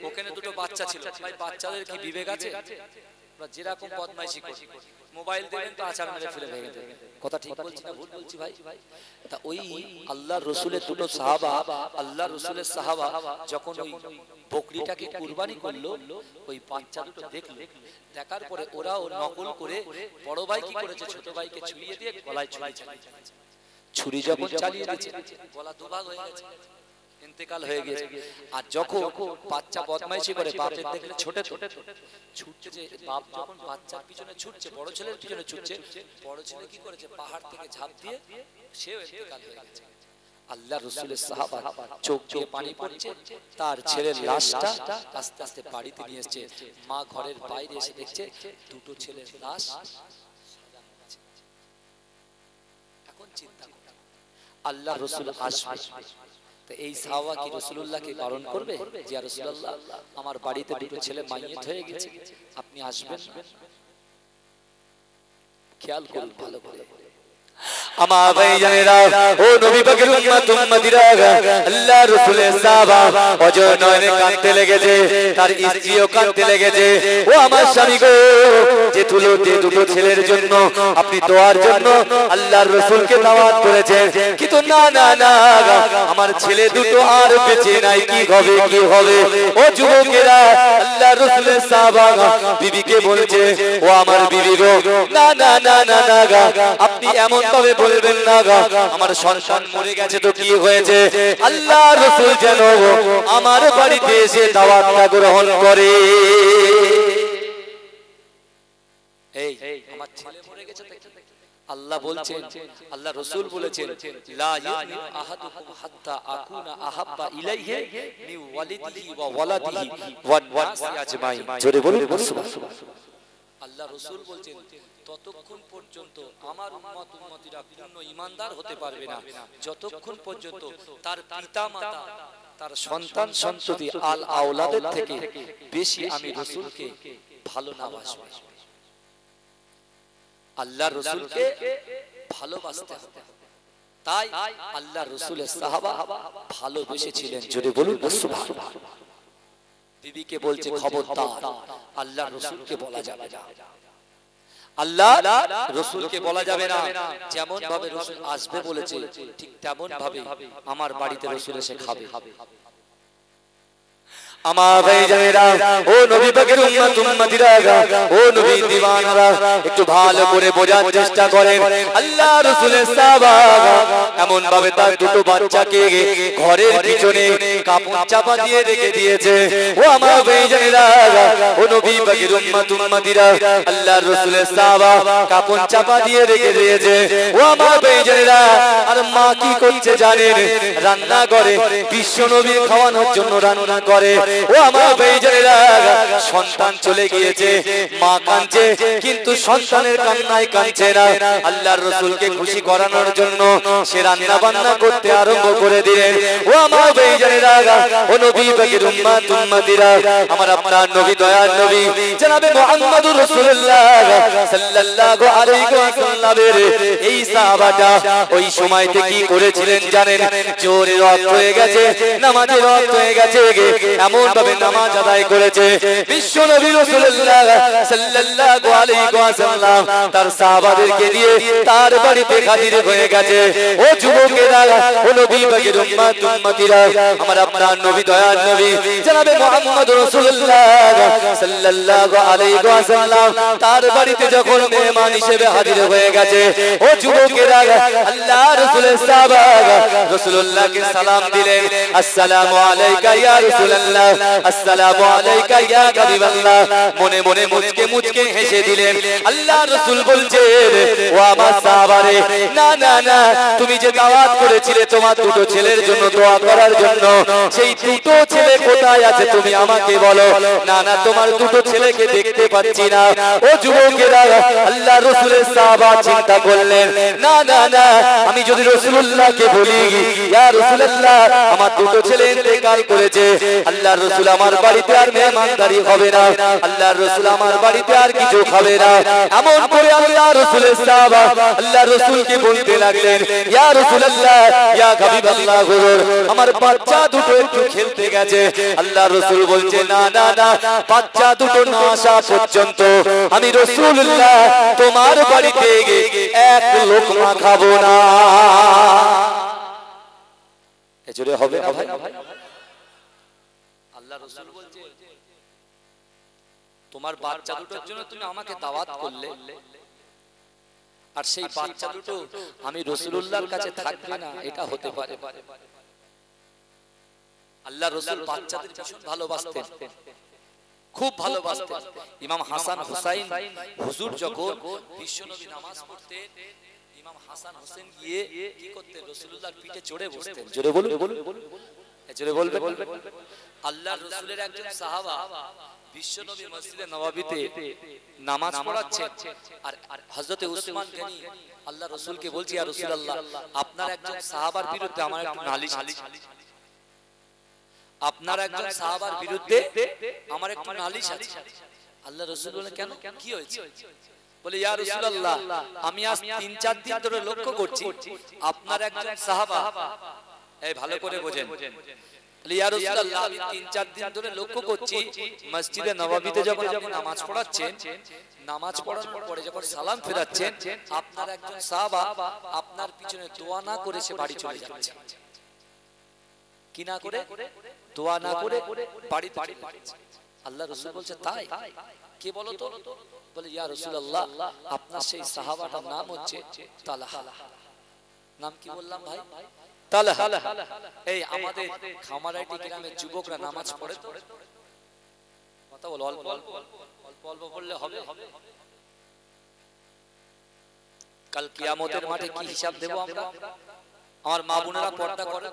ওখানে দুটো বাচ্চা ছিল। ভাই বাচ্চাদের কি বিবেক আছে? যেরকম বদমাইশি করে মোবাইল দেবেন তো আচার মেরে ফেলে ভেঙে দেবে। কথা ঠিক বলছি না ভুল বলছি ভাই? তা ওই আল্লাহর রাসূলের দুটো সাহাবা, আল্লাহর রাসূলের সাহাবা যখন ওই বকরিটাকে কুরবানি করলো, ওই বাচ্চা দুটো দেখলো, দেখার পরে ওরাও নকল করে বড় ভাই কি করেছে, ছোট ভাইকে ছুঁয়ে দিয়ে গলায় ছুরি চালিয়ে দিয়েছে। ছুরি যখন চালিয়ে দিয়েছে গলা দুভাগ হয়ে গেছে, ইন্তেকাল হয়ে গেছে। আর যখন বাচ্চা বদমাইশি করে বাপের দেখলে ছোটে ছুটছে, যে বাপ যখন বাচ্চার পিছনে ছুটছে, বড় ছেলের পিছনে ছুটছে, বড় ছেলে কি করেছে, পাহাড় থেকে ঝাঁপ দিয়ে সেও ইন্তেকাল হয়ে গেছে। আল্লাহর রাসূলের সাহাবা চোখ দিয়ে পানি পড়ছে, তার ছেলের লাশটা আস্তে আস্তে বাড়িতে নিয়ে এসেছে। মা ঘরের বাইরে এসে দেখছে দুটো ছেলের লাশ সাজানো আছে। এখন চিন্তা করো, আল্লাহর রাসূল আসবে, এই সাহাবা কি রাসূলুল্লাহকে বারণ করবে যে ইয়া রাসূলুল্লাহ আমার বাড়িতে দুটো ছেলে মাইয়িত হয়ে গেছে, আপনি আসবেন না? খেয়াল করুন ভালো করে আমার ভাইজানেরা, ও নবী পাকের উম্মত উম্মতিরা, আল্লাহর রাসূলের সাহাবা অজয় নয়নে কাঁদতে লেগেছে, তার স্ত্রীও কাঁদতে লেগেছে। ও আমার স্বামী গো, যে দুটো ছেলের জন্য আপনি দোয়ার জন্য আল্লাহর রাসূলকে দাওয়াত করেছেন, কিন্তু না না না, আমার ছেলে দুটো আর বেঁচে নাই, কি হবে কি হবে? ও যুবকেরা, আল্লাহর রাসূলের সাহাবা বিবিকে বলছে, ও আমার বিবি গো, না না না না না, আপনি এমন তবে বলবেন না আমার সন্তান মরে গেছে তো কি হয়েছে, আল্লাহর রাসূল যেন আমার বাড়িতে এসে দাওয়াতটা গ্রহণ করে। এই আমার ছেলে মরে গেছে, আল্লাহ বলছেন, আল্লাহ রাসূল বলেছেন, লা ইউমিনু আহাদুকুম হাত্তা আকুনা আহাব্বা ইলাইহি মিন ওয়ালিদিহি ওয়া ওয়ালাদিহি ওয়ান নাসি আজমাইন। জোরে বলুন সুবহানাল্লাহ। আল্লাহ রাসূল বলছেন, ততক্ষণ পর্যন্ত আমার উম্মত উম্মতিরা পূর্ণ ঈমানদার হতে পারবে না যতক্ষণ পর্যন্ত তার পিতা মাতা, তার সন্তান সন্ততি আল আওলাদের থেকে বেশি আমি রাসূলকে ভালো না বাসবে। আল্লাহর রাসূলকে ভালোবাসতে হবে, তাই আল্লাহর রাসূলের সাহাবা ভালোবেসেছিলেন। জোরে বলুন সুবহানাল্লাহ। বিবিকে বলছে, খবরদার আল্লাহর রাসূলকে বলা যাবে না, আল্লাহ রাসূলকে বলা যাবে না। যেমন ভাবে রাসূল আসবে বলেছে ঠিক তেমন ভাবে আমার বাড়িতে রাসূল এসে খাবে। আমার ভাইজানেরা, ও নবী পাকের উম্মত উম্মতিরা, ও নবী দিওয়ানারা, একটু ভালো করে বোঝার চেষ্টা করেন। আল্লাহ রাসূলের সাহাবা এমন ভাবে তার দুটো বাচ্চাকে ঘরের পিছনে কাপড় চাপা দিয়ে রেখে দিয়েছে। ও আমার ভাইজানেরা, ও নবী পাকের উম্মত উম্মতিরা, আল্লাহ রাসূলের সাহাবা কাপড় চাপা দিয়ে রেখে দিয়েছে। ও আমার ভাইজানেরা, আর মা কি করছে জানেন? রান্না করে, বিশ্ব নবীর খাওয়ানোর জন্য রান্না করে। ও আমার ভাইজানেরা, সন্তান চলে গিয়েছে, মা কাঁদছে, কিন্তু সন্তানের কান্নায় কাঁদছে না। আল্লাহর রাসূলকে খুশি করানোর জন্য সে রান্না বান্না করতে আরম্ভ করে দিলেন। ও আমার ভাইজানেরা, ও নবী পাকের উম্মত উম্মতিরা, আমার আপনার নবী, দয়ার নবী জনাবে মুহাম্মদুর রাসূলুল্লাহ সাল্লাল্লাহু আলাইহি ওয়াসাল্লামের এই সাহাবাটা ওই সময়তে কি করেছিলেন জানেন? জোরে রাত হয়ে গেছে, নামাজের রাত হয়ে গেছে, এমন ভাবে নামাজ আদায় করেছে বিশ্ব নবী রাসূলুল্লাহ সাল্লাল্লাহু আলাইহি ওয়াসাল্লাম তার সাহাবাদেরকে দিয়ে তার বাড়িতে হাজির হয়ে গেছে। ও যুবকেরা, ও নবী পাকের উম্মত উম্মতিরা, আমার আপনার নবী, দয়ার নবী জনাবে মুহাম্মদ রাসূলুল্লাহ সাল্লাল্লাহু আলাইহি ওয়াসাল্লাম তার বাড়িতে যখন মেহমান হিসেবে হাজির হয়ে গেছে, ও যুবকেরা, আল্লাহ রাসূলের সাহাবা রাসূলুল্লাহকে সালাম দিলেন, আসসালামু আলাইকা ইয়া রাসূলুল্লাহ, আসসালামু আলাইকা ইয়া হাবিবাল্লাহ। মনে মনে মুচকে মুচকে হেসে দিলেন। আল্লাহ রাসূল বলছেন, ও আমার সাহাবারে, না না না, তুমি যে দাওয়াত করেছিলে তোমার দুটো ছেলের জন্য দোয়া করার জন্য, সেই দুটো ছেলে কোথায় আছে তুমি আমাকে বলো। না না, তোমার দুটো ছেলেকে দেখতে পাচ্ছি না। ও যুবকেরা, আল্লাহ রাসূলের সাহাবা চিন্তা করলেন, না না না, আমি যদি রাসূলুল্লাহকে বলি, ইয়া রাসূলুল্লাহ, আমার দুটো ছেলে ইন্তেকাল করেছে, আল্লাহর রাসূল আমার বাড়িতে আর মেহমানদারি হবে না, আল্লাহর রাসূল আমার বাড়িতে আর কিছু খাবে না। এমন করে আল্লাহর রাসূলের সাহাবা আল্লাহর রাসূলকে বলতে লাগলেন, ইয়া রাসূলুল্লাহ, ইয়া হাবিবাল্লাহ, হুজুর, আমার বাচ্চা দুটো একটু খেলতে গেছে। আল্লাহর রাসূল বলছে, না না না, বাচ্চা দুটো না আসা পর্যন্ত আমি রাসূলুল্লাহ তোমার বাড়িতে এক লোকমা খাবো না। এজরে হবে না ভাই? আল্লাহ রাসূল বলছে, তোমার বাচ্চা দুটোর জন্য তুমি আমাকে দাওয়াত করলে, আর সেই বাচ্চা দুটো আমি রাসূলুল্লাহর কাছে থাকবে না, এটা হতে পারে? আল্লাহ রাসূল বাচ্চাদের ভীষণ ভালোবাসতেন, খুব ভালোবাসতেন। ইমাম হাসান হুসাইন হুজুর যখন বিশ্বনবী নামাজ পড়তেন, ইমাম হাসান হোসেন গিয়ে কি করতেন? রাসূলুল্লাহর পিঠে চড়ে বসতেন। জোরে বলুন, জোরে বলবেন। আল্লাহর রাসূলের একজন সাহাবা বিশ্বনবী মসজিদে নববীতে নামাজ পড়াচ্ছেন, আর হযরতে উসমান গনি আল্লাহর রাসূলকে বলছে, ইয়া রাসূলুল্লাহ, আপনার একজন সাহাবার বিরুদ্ধে আমার একটু নালিশ আছে, আপনার একজন সাহাবার বিরুদ্ধে আমার একটু নালিশ আছে। আল্লাহ রাসূল বলেন, কেন, কি হয়েছে? বলে, ইয়া রাসূলুল্লাহ, আমি আজ ৩-৪ দিন ধরে লক্ষ্য করছি আপনার একজন সাহাবা, এই ভালো করে বোঝেন, বলে, ইয়া রাসূলুল্লাহ, আমি ৩-৪ দিন ধরে লক্ষ্য করছি মসজিদে নববীতে যখন আপনি নামাজ পড়াচ্ছেন, নামাজ পড়ানোর পরে যখন সালাম ফেরাচ্ছেন, আপনার একজন সাহাবা আপনার পিছনে দোয়া না করে সে বাড়ি চলে যাচ্ছে। কি না করে? দোয়া না করে বাড়ি চলে যাচ্ছে। আল্লাহ রাসূল বলছে, তাই? কে বলো তো? বলে, ইয়া রাসূলুল্লাহ, আপনার সেই সাহাবাটার নাম হচ্ছে তালহা। নাম কি বললাম ভাই? তালহা। এই আমাদের খামারাইটি গ্রামের যুবকরা নামাজ পড়ে তো? কথা বল, অল্প অল্প অল্প অল্প পড়লে হবে? কাল কিয়ামতের মাঠে কি হিসাব দেব আমরা? আমার মা বোনেরা পর্দা করে?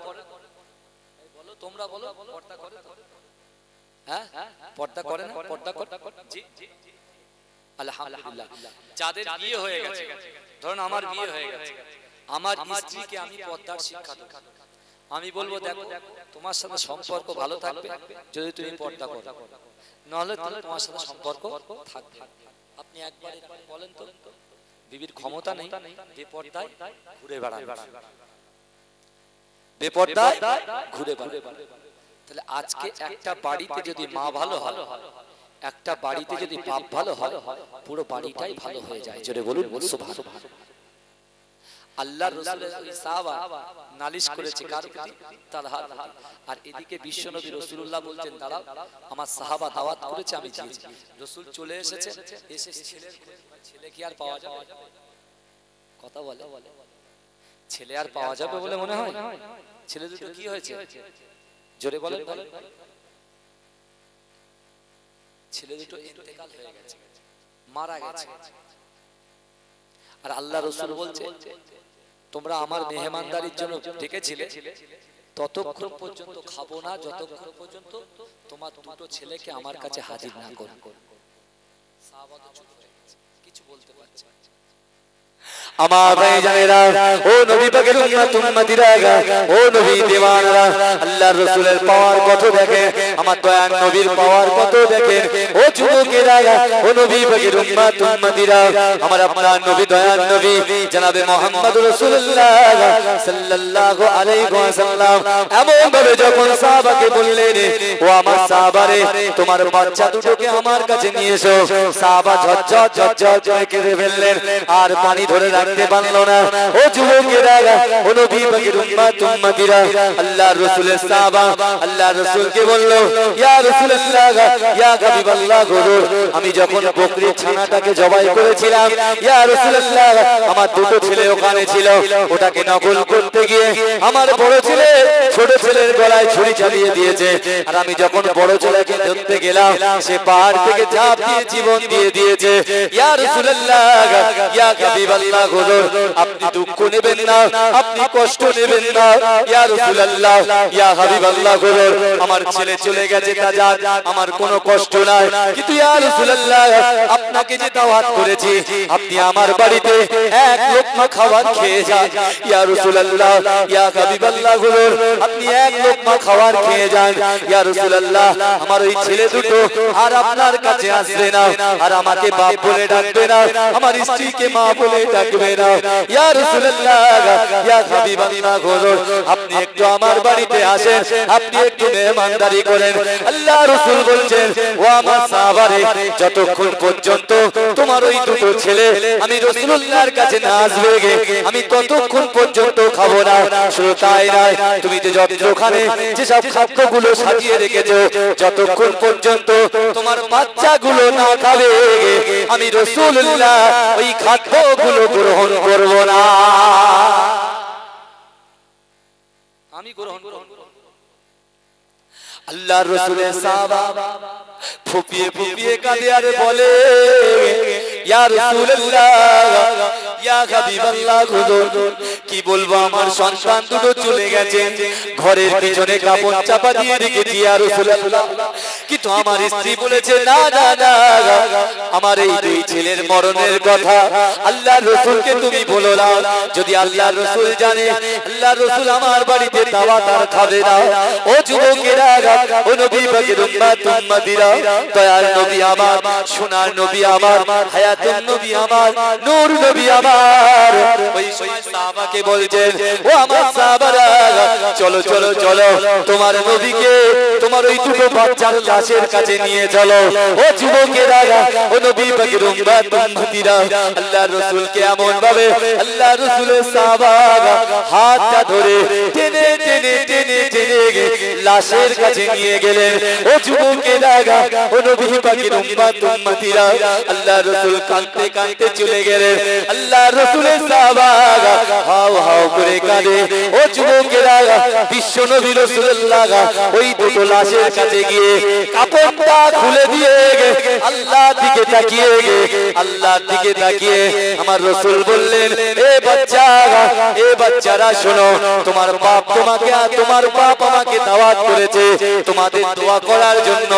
বলো, তোমরা বলো, পর্দা করে? হ্যাঁ, পর্দা করে না? পর্দা করে? জি, আলহামদুলিল্লাহ। যাদের বিয়ে হয়ে গেছে, ধরুন আমার বিয়ে হয়ে গেছে, আমার স্ত্রীকে আমি পর্দার শিক্ষা দেব। আমি বলবো, দেখো, তোমার সাথে সম্পর্ক ভালো থাকবে যদি তুমি পর্দা করো, নাহলে তোমার সাথে সম্পর্ক থাকবে। আপনি একবার বলেন তো, বিবির ক্ষমতা নেই বেপর্দায় ঘুরে বেড়ায়, বেপর্দায় ঘুরে বেড়ায়। তাহলে আজকে একটা বাড়িতে যদি মা ভালো হয়, একটা বাড়িতে যদি বাপ ভালো হয়, পুরো বাড়িটাই ভালো হয়ে যায়। জোরে বলুন সুবহানাল্লাহ। আল্লাহর রাসূলের ওই সাহাবা নালিশ করেছে কার প্রতি? তালহা। আর এদিকে বিশ্বনবী রাসূলুল্লাহ বলছেন দাঁড়াও, আমার সাহাবা দাওয়াত করেছে আমি গিয়েছি। রাসূল চলে এসেছে, এসে ছেলে কি আর পাওয়া যাবে? কথা বলে, ছেলে আর পাওয়া যাবে বলে মনে হয়? ছেলে দুটো কি হয়েছে জোরে বলেন। ছেলে দুটো ইন্তেকাল হয়ে গেছে, মারা গেছে। আর আল্লাহ রাসূল বলছে তোমরা আমার মেহমানদারির জন্য ডেকেছিলে, ততক্ষণ পর্যন্ত খাবো না যতক্ষণ পর্যন্ত তোমার দুটো ছেলেকে আমার কাছে হাজির না করো। সাহাবারা চুপ হয়ে গেছে, কিছু বলতে পারছে না। আমার ভাইজানেরা, ও নবী পাকের উম্মতিরা, ও নবী দিওয়ানারা, আল্লাহর রাসূলের পাওয়ার কত দেখেন, আমার দয়ার নবীর পাওয়ার কত দেখেন। ও যুবকেরা, ও নবী পাকের উম্মতিরা, আমার আপনার নবী দয়ার নবী জনাবে মুহাম্মদ রাসূলুল্লাহ সাল্লাল্লাহু আলাইহি ওয়াসাল্লাম এমন ভাবে যখন সাহাবাকে বললেন, ও আমার সাহাবারে, তোমার বাচ্চা দুটোকে আমার কাছে নিয়ে এসো। সাহাবা ঝরঝর করে কেঁদে ফেললেন, আর পানি ধরে রাখতে পারলো না। ও যুবকেরা, ও নবী পাকের উম্মতিরা, আল্লাহর রাসূলের সাহাবা আল্লাহর রাসূলকে বলল, ইয়া রাসূলুল্লাহ, ইয়া হাবিবাল্লাহ, হুজুর, আমি যখন বকরির ছানাটাকে জবাই করেছিলাম, ইয়া রাসূলুল্লাহ, আমার দুটো ছেলে ওখানে ছিল, ওটাকে নকল করতে গিয়ে আমার বড় ছেলে ছোট ছেলের গলায় ছুরি চালিয়ে দিয়েছে। আর আমি যখন বড় ছেলেকে ধরতে গেলাম, সে পাহাড় থেকে ঝাঁপ দিয়ে জীবন দিয়ে দিয়েছে। ইয়া রাসূলুল্লাহ, ইয়া হাবিবাল্লাহ, হুজুর, আপনি দুঃখ নেবেন না, আপনি কষ্ট নেবেন না। ইয়া রাসূলুল্লাহ, ইয়া হাবিবাল্লাহ, হুজুর, আমার ছেলে চলে গেছে তাজার, আমার কোনো কষ্ট নাই। কিন্তু ইয়া রাসূলুল্লাহ, আপনাকে যে দাওয়াত করেছি, আপনি আমার বাড়িতে এক লোকমা খাবার খেয়ে যান। ইয়া রাসূলুল্লাহ, ইয়া হাবিবাল্লাহ, হুজুর, আপনি এক লোকমা খাবার খেয়ে যান। ইয়া রাসূলুল্লাহ, আমার ওই ছেলে দুটো আর আপনার কাছে আসবে না, আর আমাকে বাপ বলে ডাকবে না, আমার স্ত্রীকে মা বলে ডাকবে না। ইয়া রাসূলুল্লাহ, ইয়া হাবিবাল্লাহ, হুজুর, আপনি একটু আমার বাড়িতে আসেন, আপনি একটু মেহমানদারি করেন। আল্লাহ রাসূল বলছেন, ও আমার সাহাবারে, যতক্ষণ পর্যন্ত তোমার ওই দুটো ছেলে আমি রাসূলুল্লাহর কাছে না আসবে, আমি ততক্ষণ পর্যন্ত খাবো না। শুধু তাই নয়, তুমি যে যতক্ষণে যেসব খাদ্যগুলো সাজিয়ে রেখেছো, যতক্ষণ পর্যন্ত তোমার বাচ্চাগুলো না খাবে, আমি রাসূলুল্লাহ ওই খাদ্যগুলো গ্রহণ করব না। আমি গ্রহণ করব। আল্লাহর রাসূলের সাহাবা ফুপিয়ে ফুপিয়ে কাঁদে আর বলে, ইয়া রাসূলুল্লাহ, ইয়া হাবিবাল্লাহ, হুজুর, কি বলবো, আমার সন্তান দুটো চলে গেছে, ঘরের পিছনে কাপড় চাপা দিয়ে রেখেছি ইয়া রাসূলুল্লাহ, কিন্তু আমার স্ত্রী বলেছে না না না, আমার এই দুই ছেলের মরণের কথা আল্লাহর রাসূলকে তুমি বলো না। যদি আল্লাহর রাসূল জানে, আল্লাহর রাসূল আমার বাড়িতে দাওয়াত আর খাবে না। ও যুবকেরা, ও নবী পাকের উম্মতিরা, দয়ার নবী আমার, সোনার নবী আমার, হায়াতুন নবী আমার, নূর নবী আমার, ওই সাহাবাকে বলছেন, ও আমার সাহাবারা, চলো চলো চলো, তোমার নবীকে তোমার ওই দুটো বাচ্চার লাশের কাছে নিয়ে চলো। ও যুবকেরা, ও নবী পাকের উম্মতিরা, আল্লাহর রাসূলকে এমন ভাবে আল্লাহর রাসূলের সাহাবারা হাতটা ধরে টেনে টেনে টেনে টেনে লাশের কাছে নিয়ে গেলেন। ও যুবকেরা, ও নবী পাকের উম্মতিরা, আল্লাহর রাসূল কাঁদতে কাঁদতে চলে গেলেন। আল্লাহর রাসূলের সাহাবারা হাও হাও করে কাঁদে। ও যুবকেরা, বিশ্ব নবী রাসূলুল্লাহ ওই দুটো লাশের কাছে গিয়ে কাপড়টা খুলে দিয়ে আল্লাহর দিকে তাকিয়ে আল্লাহর দিকে তাকিয়ে আমার রাসূল বললেন, এ বাচ্চারা শোনো, তোমার বাপ তোমাকে, তোমার বাপ আমাকে দাওয়াত করেছে তোমাদের দোয়া করার জন্য,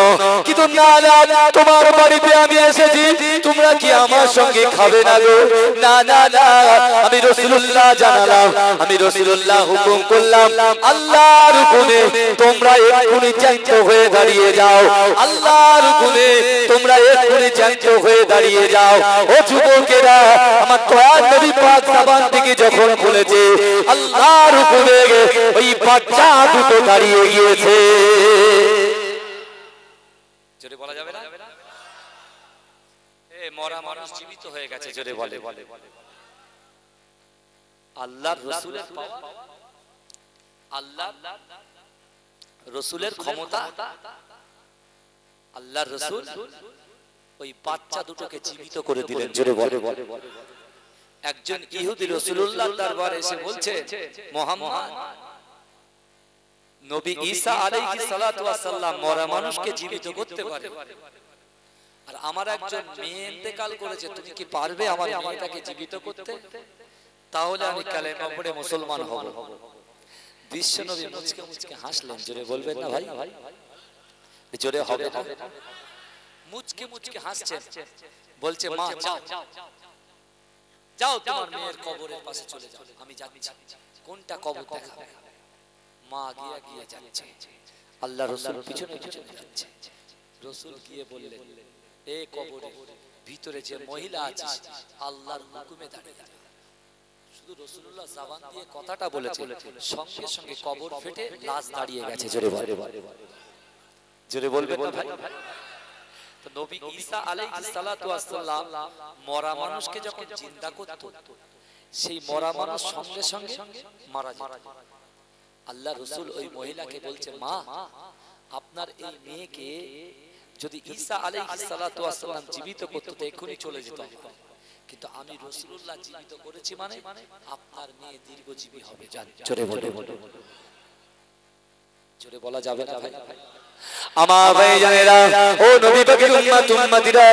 কিন্তু না না, তোমার বাড়িতে আমি এসেছি, তোমরা কি আমার সঙ্গে খাবে না গো? না না না, আমি রাসূলুল্লাহ জানালাম, আমি রাসূলুল্লাহ হুকুম করলাম, আল্লাহর হুকুমে তোমরা এক্ষুনি জ্যান্ত হয়ে দাঁড়িয়ে যাও, আল্লাহর হুকুমে তোমরা এক্ষুনি জ্যান্ত হয়ে দাঁড়িয়ে যাও। ও যুবকেরা, আমার দয়ার নবী পাক জবান থেকে যখন বলেছে আল্লাহর হুকুমে, ওই বাচ্চা দুটো দাঁড়িয়ে গিয়েছে। জোরে বলা যাবে না? এ মরা মানুষ জীবিত হয়ে গেছে, জোরে বলে। আল্লাহর রাসূলের পাওয়া, আল্লাহর রাসূলের ক্ষমতা, আল্লাহর রাসূল ওই বাচ্চা দুটোকে জীবিত করে দিলেন। জোরে বলে। একজন ইহুদি রাসূলুল্লাহর দরবারে এসে বলছে, মুহাম্মদ, নবী ঈসা আলাইহিস সালাতু ওয়াস সালাম মরা মানুষকে জীবিত করতে পারে, আর আমার একজন মেয়ে ইন্তেকাল করেছে, তুমি কি পারবে আমার মেয়েটাকে জীবিত করতে? তাহলে আমি কালেমা পড়ে মুসলমান হব। বিশ্বনবী মুচকে মুচকে হাসলেন। জোরে বলবেন না ভাই? জোরে হবে না? মুচকে মুচকে হাসছেন, বলছে, মা যাও যাও, তোমার মেয়ের কবরের পাশে চলে যাও, আমি যাচ্ছি। কোনটা কবর দেখাবে? মা গিয়ে গিয়ে যাচ্ছে, আল্লাহ রাসূল পিছনে পিছনে যাচ্ছে। রাসূল গিয়ে বললেন, এই কবরের ভিতরে যে মহিলা আছে আল্লাহর হুকুমে দাঁড়িয়ে। শুধু রাসূলুল্লাহ জবান দিয়ে কথাটা বলেছে, সঙ্গে সঙ্গে কবর ফেটে লাশ দাঁড়িয়ে গেছে। জোরে বলে। জোরে বলবে না ভাই? তো নবী ঈসা আলাইহিস সালাতু ওয়াস সালাম মরা মানুষকে যখন জিন্দা করত, সেই মরা মানুষ সঙ্গে সঙ্গে মারা যেত। আল্লাহ রাসূল ওই মহিলাকে বলছে, মা, আপনার এই মেয়েকে যদি ঈসা আলাইহিস সালাতু ওয়াস সালাম জীবিত করতে তো এখনই চলে যেত, কিন্তু আমি রাসূলুল্লাহ জীবিত করেছি মানে আপনার মেয়ে দীর্ঘজীবী হবে। জোরে বলে। জোরে বলা যাবে না ভাই? আমার ভাইজানেরা, ও নবী পাকের উম্মত উম্মতিরা,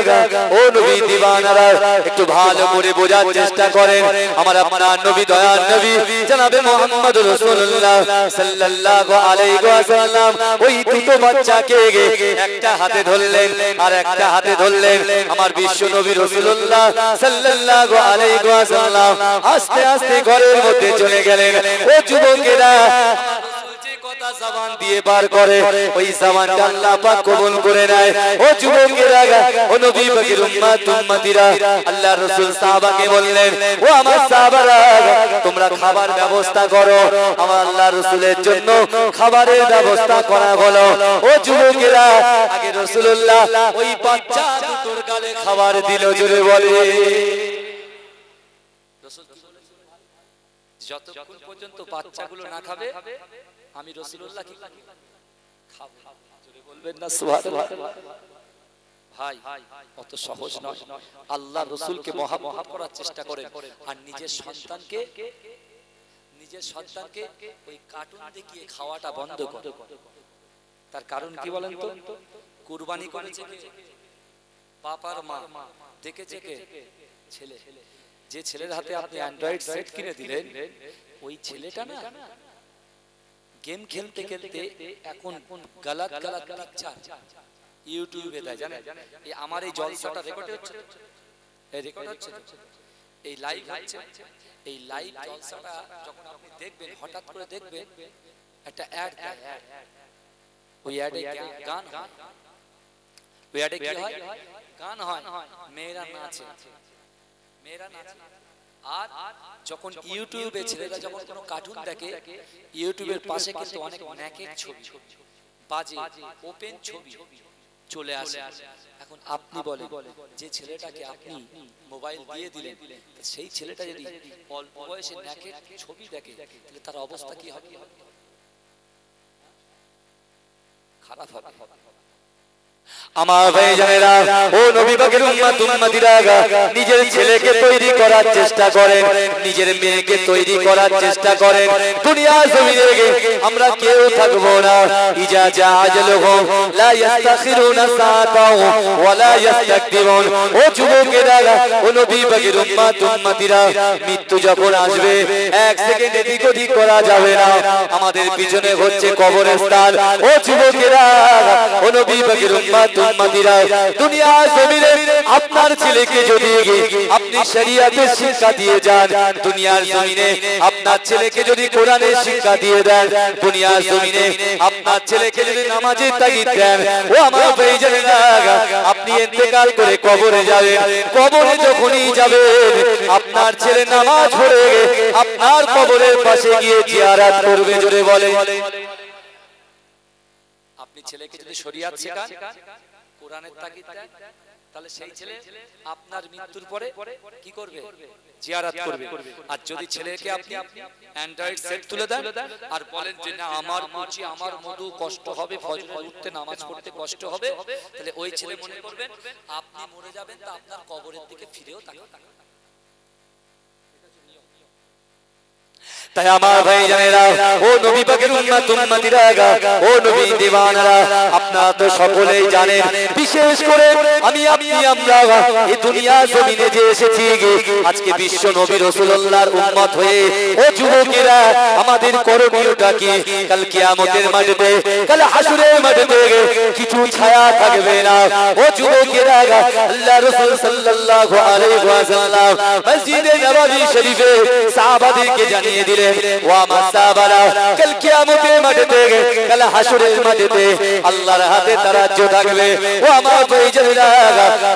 ও নবী দিওয়ানারা, একটু ভালো করে বোঝার চেষ্টা করেন। আমার আপনার নবী, দয়ার নবী জনাবে মুহাম্মদুর রাসূলুল্লাহ সাল্লাল্লাহু আলাইহি ওয়াসাল্লাম ওই দুটো বাচ্চাকে একটা হাতে ধরলেন আর একটা হাতে ধরলেন। আমার বিশ্ব নবী রাসূলুল্লাহ সাল্লাল্লাহু আলাইহি ওয়াসাল্লাম আস্তে আস্তে ঘরের মধ্যে চলে গেলেন। ও যুবকেরা, কথা জবান দিয়ে বার করে, ওই জবানটা আল্লাহ পাক কবুল করে নেয়। ও যুবকেরা, ও নবী পাকের উম্মত উম্মতিরা, আল্লাহর রাসূল সাহাবাকে বললেন, ও আমার সাহাবারা, তোমরা খাবার ব্যবস্থা করো। আমার আল্লাহর রাসূলের জন্য খাবারের ব্যবস্থা করা হলো। ও যুবকেরা, আগে রাসূলুল্লাহ ওই বাচ্চা দুটোর গালে খাবার দিল। জোরে বলে। রাসূল যতক্ষণ পর্যন্ত বাচ্চাগুলো না খাবে আমি রাসূলুল্লাহ কি খাবো? জোরে বলবেন না সুবহানাল্লাহ? ভাই, অত সহজ নয়। আল্লাহ রাসূলকে মহব্বত করার চেষ্টা করেন, আর নিজের সন্তানকে ওই কার্টুন দেখিয়ে খাওয়াটা বন্ধ করুন। তার কারণ কি বলেন তো? কুরবানি করেছে বাপ আর মা, দেখেছে কে? ছেলে। যে ছেলের হাতে আপনি অ্যান্ড্রয়েড সেট কিনে দিলেন, ওই ছেলেটা না গেম খেলতে খেলতে এখন গলত গলত পিকচার ইউটিউবে দেয়, জানেন? এই আমার এই জলসাটা রেকর্ড হচ্ছে, এই রেকর্ড হচ্ছে, এই লাইভ হচ্ছে। এই লাইভ জলসাটা যখন আপনি দেখবেন, হঠাৎ করে দেখবেন একটা অ্যাড দেয়। ওই অ্যাডে গান হয়। ওই অ্যাডে কি হয়? গান হয়, মেয়েরা নাচে। আর যখন ইউটিউবে ছেলেরা যখন কোনো কার্টুন দেখে, ইউটিউবের পাশে কিন্তু অনেক নেকেড ছবি, বাজে ওপেন ছবি চলে আসে। এখন আপনি বলেন, যে ছেলেটাকে আপনি মোবাইল দিয়ে দিলেন, সেই ছেলেটা যদি অল্প বয়সে নেকেড ছবি দেখে, তাহলে তার অবস্থা কি হবে? খারাপ হবে। আমার ভাইজানেরা, ও নবী পাকের উম্মত উম্মতিরা, নিজের ছেলেকে তৈরি করার চেষ্টা করেন, নিজের মেয়েকে তৈরি করার চেষ্টা করেন। দুনিয়া জমিনে আমরা কেউ থাকবো না। ইজা জা আজলুহুম লা ইস্তাখিরুনা সাআতাও ওয়া লা ইস্তাকদিমুন। ও যুবকেরা, ও নবী পাকের উম্মত উম্মতিরা, মৃত্যু যখন আসবে, এক সেকেন্ড এদিক ওদিক করা যাবে না। আমাদের পিছনে হচ্ছে কবরস্থান। ও যুবকেরা, ও নবী পাকের দুনিয়া জমিনে আপনার ছেলেকে যদি আপনি শরিয়াতের শিক্ষা দিয়ে যান, দুনিয়ার জমিনে আপনার ছেলেকে যদি কোরআনের শিক্ষা দিয়ে দেন, দুনিয়ার জমিনে আপনার ছেলেকে যদি নামাজের তাগিদ দেন, ও আমার ভাইজানেরা, আপনি ইন্তেকাল করে কবরে যাবেন। কবরে যখনই যাবেন, আপনার ছেলে নামাজ পড়ে আপনার কবরের পাশে গিয়ে জিয়ারত করবে। জোরে বলে। আপনি ছেলেকে যদি শরিয়াত শেখান, কোরআনের তাগিদ দেন, তাহলে সেই ছেলে আপনার মৃত্যুর পরে কি করবে? জিয়ারত করবে। আর যদি ছেলেকে আপনি অ্যান্ড্রয়েড সেট তুলে দেন আর বলেন যে না আমার মুচি আমার মধু কষ্ট হবে, ফজর উঠতে নামাজ পড়তে কষ্ট হবে, তাহলে ওই ছেলে মনে করবেন আপনি মরে যাবেন, তা আপনার কবরের দিকে ফিরেও তাকাবেন। তাই আমার ভাই জানেরা, ও নবী পাকের উম্মত উম্মতিরা, ও নবী দিওয়ানারা, আপনারা তো সকলেই জানেন, বিশেষ করে আমি আপনি আমরা এই দুনিয়া জমিনে যে এসেছি আজকে বিশ্ব নবী রাসূলুল্লাহর উম্মত হয়ে, ও যুবকেরা আমাদের করণীয়টা কি? কাল কিয়ামতের মাঠে, কাল হাসরের মাঠে কিছু ছায়া থাকবে না। ও যুবকেরা, আল্লাহ রাসূল সাল্লাল্লাহু আলাইহি ওয়াসাল্লাম মসজিদে নববী শরীফে সাহাবাদেরকে জানিয়ে দিলেন, ও আমার সাহাবারা, কাল কিয়ামতের মাঠে কাল হাসরের মাঠে আল্লাহর হাতে তারাজ্জু থাকবে। ও আমার ভাইজানেরা,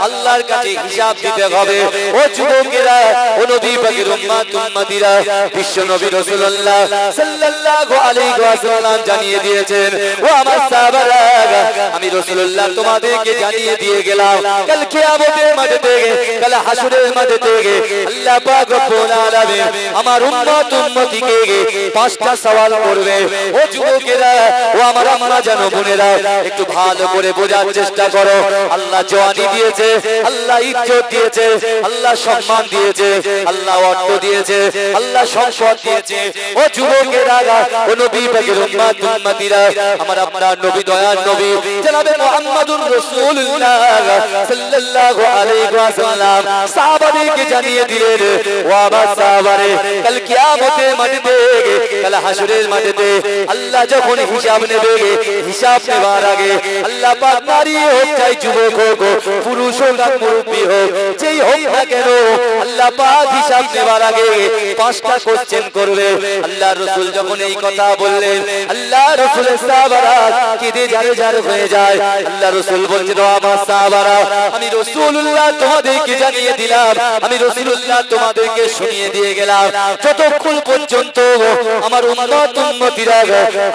আল্লাহর কাছে হিসাব দিতে হবে। ও যুবকেরা, ও নবী পাকের উম্মত উম্মতিরা, বিশ্ব নবী রাসূলুল্লাহ সাল্লাল্লাহু আলাইহি ওয়াসাল্লাম জানিয়ে দিয়েছেন, ও আমার সাহাবারা, আমি রাসূলুল্লাহ তোমাদেরকে জানিয়ে দিয়ে গেলাম, কাল কিয়ামতের মাঠে কাল হাসরের মাঠে আল্লাহ পাক রব্বুল আলামিন আমার উম্মত উম্মতিকে পাঁচটা সওয়াল করবে। ও যুবকেরা, ও আমার আম্মা জানো বোনেরা, একটু ভালো করে বোঝার চেষ্টা করো। আল্লাহ জওয়ানি দিয়েছে, আল্লাহ ইজ্জত দিয়েছে, আল্লাহ সম্মান দিয়েছে, আল্লাহ অর্থ দিয়েছে, আল্লাহ সম্পদ দিয়েছে। ও যুবকেরা, ও নবী পাকের উম্মত উম্মতিরা, আমার আপনার নবী দয়ার নবী জনাবে মুহাম্মদুর রাসূলুল্লাহ সাল্লাল্লাহু আলাইহি ওয়াসাল্লাম সাহাবাদেরকে জানিয়ে দিলেন, ও আমার সাহাবারে, কাল কিয়ামতের মাঠে কাল হাসরের মাঠে আল্লাহ যখন হিসাব নেবে, হিসাব নেবার আগে আল্লাহ পাক নারী হোক চাই যুবক হোক, পুরুষ হোক আর মুরব্বী হোক, যেই হোক না কেন, আল্লাহ পাক হিসাব নেবার আগে পাঁচটা কোশ্চেন করবে। আল্লাহ রাসূল যখন এই কথা বললেন, আল্লাহ রাসূলের সাহাবারা কেঁদে জারে হয়ে যায়। আল্লাহ রাসূল বলছেন, ও আমার সাহাবারা, আমি রাসূলুল্লাহ তোমাদেরকে জানিয়ে দিলাম, আমি রাসূলুল্লাহ তোমাদেরকে শুনিয়ে দিয়ে গেলাম, যতক্ষণ পর্যন্ত আমার উম্মত উম্মতিরা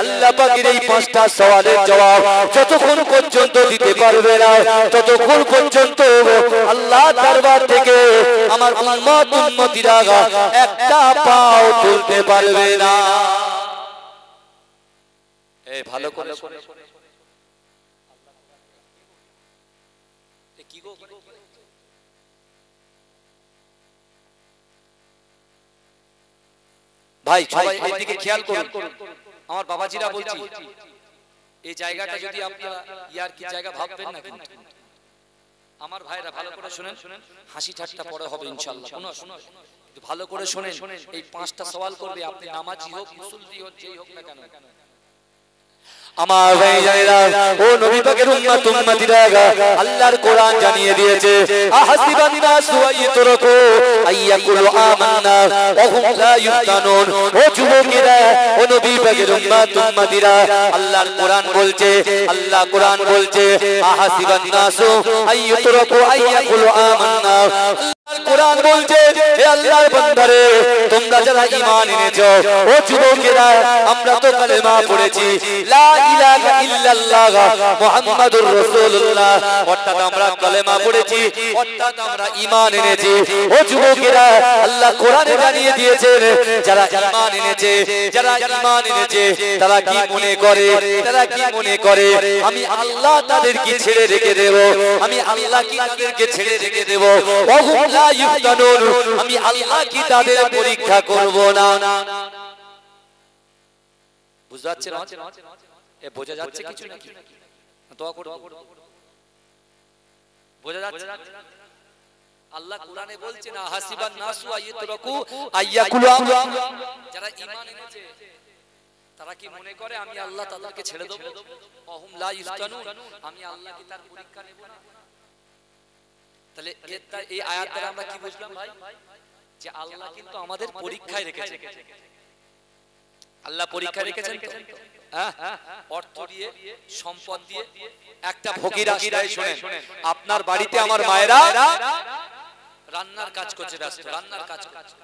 আল্লাহ পাকের এই পাঁচটা সওয়ালের জবাব যতক্ষণ পর্যন্ত দিতে পারবে না, ততক্ষণ পর্যন্ত আল্লাহ দরবার থেকে আমার উম্মত উম্মতিরা একটা পাও তুলতে পারবে না। এই ভালো করে শুনে, কি গো ভাই, সবাই এদিকে খেয়াল করুন। আমার বাবাজিরা বলছি, এই জায়গাটা যদি আপনারা ইয়ার কি জায়গা ভাববেন না, কিন্তু আমার ভাইরা ভালো করে শুনেন, হাসি ঠাট্টা পরে হবে ইনশাআল্লাহ। শুনুন, ভালো করে শুনেন, এই পাঁচটা সওয়াল করবে, আপনি নামাজি হোক, মুসল্লি হোক, যেই হোক না কেন। আমার ভাইজানেরা, ও নবী পাকের উম্মত উম্মতিরা, আল্লাহর কোরআন জানিয়ে দিয়েছে, আহাসিবান নাসু আইয়ুতরাকু আইয়াকুলু আমান্না ওয়া হুম লা ইফতানুন। ও যুবকেরা, ও নবী পাকের উম্মত উম্মতিরা, আল্লাহর কোরআন বলছে, আল্লাহ কোরআন বলছে, আহাসিবান নাসু আইয়ুতরাকু আইয়াকুলু আমান্না। কোরআন বলছে, হে আল্লাহর বান্দারে, তোমরা যারা ঈমান এনেছো, ও যুবকেরা, আমরা তো কালেমা পড়েছি, লা ইলাহা ইল্লাল্লাহ মুহাম্মাদুর রাসূলুল্লাহ, অর্থাৎ আমরা কালেমা পড়েছি, অর্থাৎ আমরা ঈমান এনেছি। ও যুবকেরা, আল্লাহ কোরআনে জানিয়ে দিয়েছেন, যারা ঈমান এনেছে, যারা ঈমান এনেছে, তারা কি মনে করে, তারা কি মনে করে আমি আল্লাহ তাদেরকে ছেড়ে রেখে দেব, আমি আল্লাহ কি তাদেরকে ছেড়ে রেখে দেব, আমি আল্লাহ কি তাদের পরীক্ষা করব না। বুঝতে পারছেন? এ বোঝা যাচ্ছে কিছু নাকি? দোয়া করুন, বোঝা যাচ্ছে? আল্লাহ কোরআনে বলছে না, হাসিবান নাসু আইয়ুতরাকু আইয়াকুলু, যারা ঈমান এনেছে তারা কি মনে করে আমি আল্লাহ তাদেরকে ছেড়ে দেব, ওহুম লা ইফতানুন, আমি আল্লাহ কি তার পরীক্ষা নেব না। তাহলে এই আয়াত দ্বারা আমরা কি বুঝলাম ভাই, যে আল্লাহ কিন্তু আমাদের পরীক্ষায় রেখেছে। আল্লাহ পরীক্ষা রেখেছেন তো, অর্থ দিয়ে, সম্পদ দিয়ে। একটা ফকির আসলে শুনেন, আপনার বাড়িতে আমার মায়েরা রান্নার কাজ করছে, রান্নার কাজ করছে।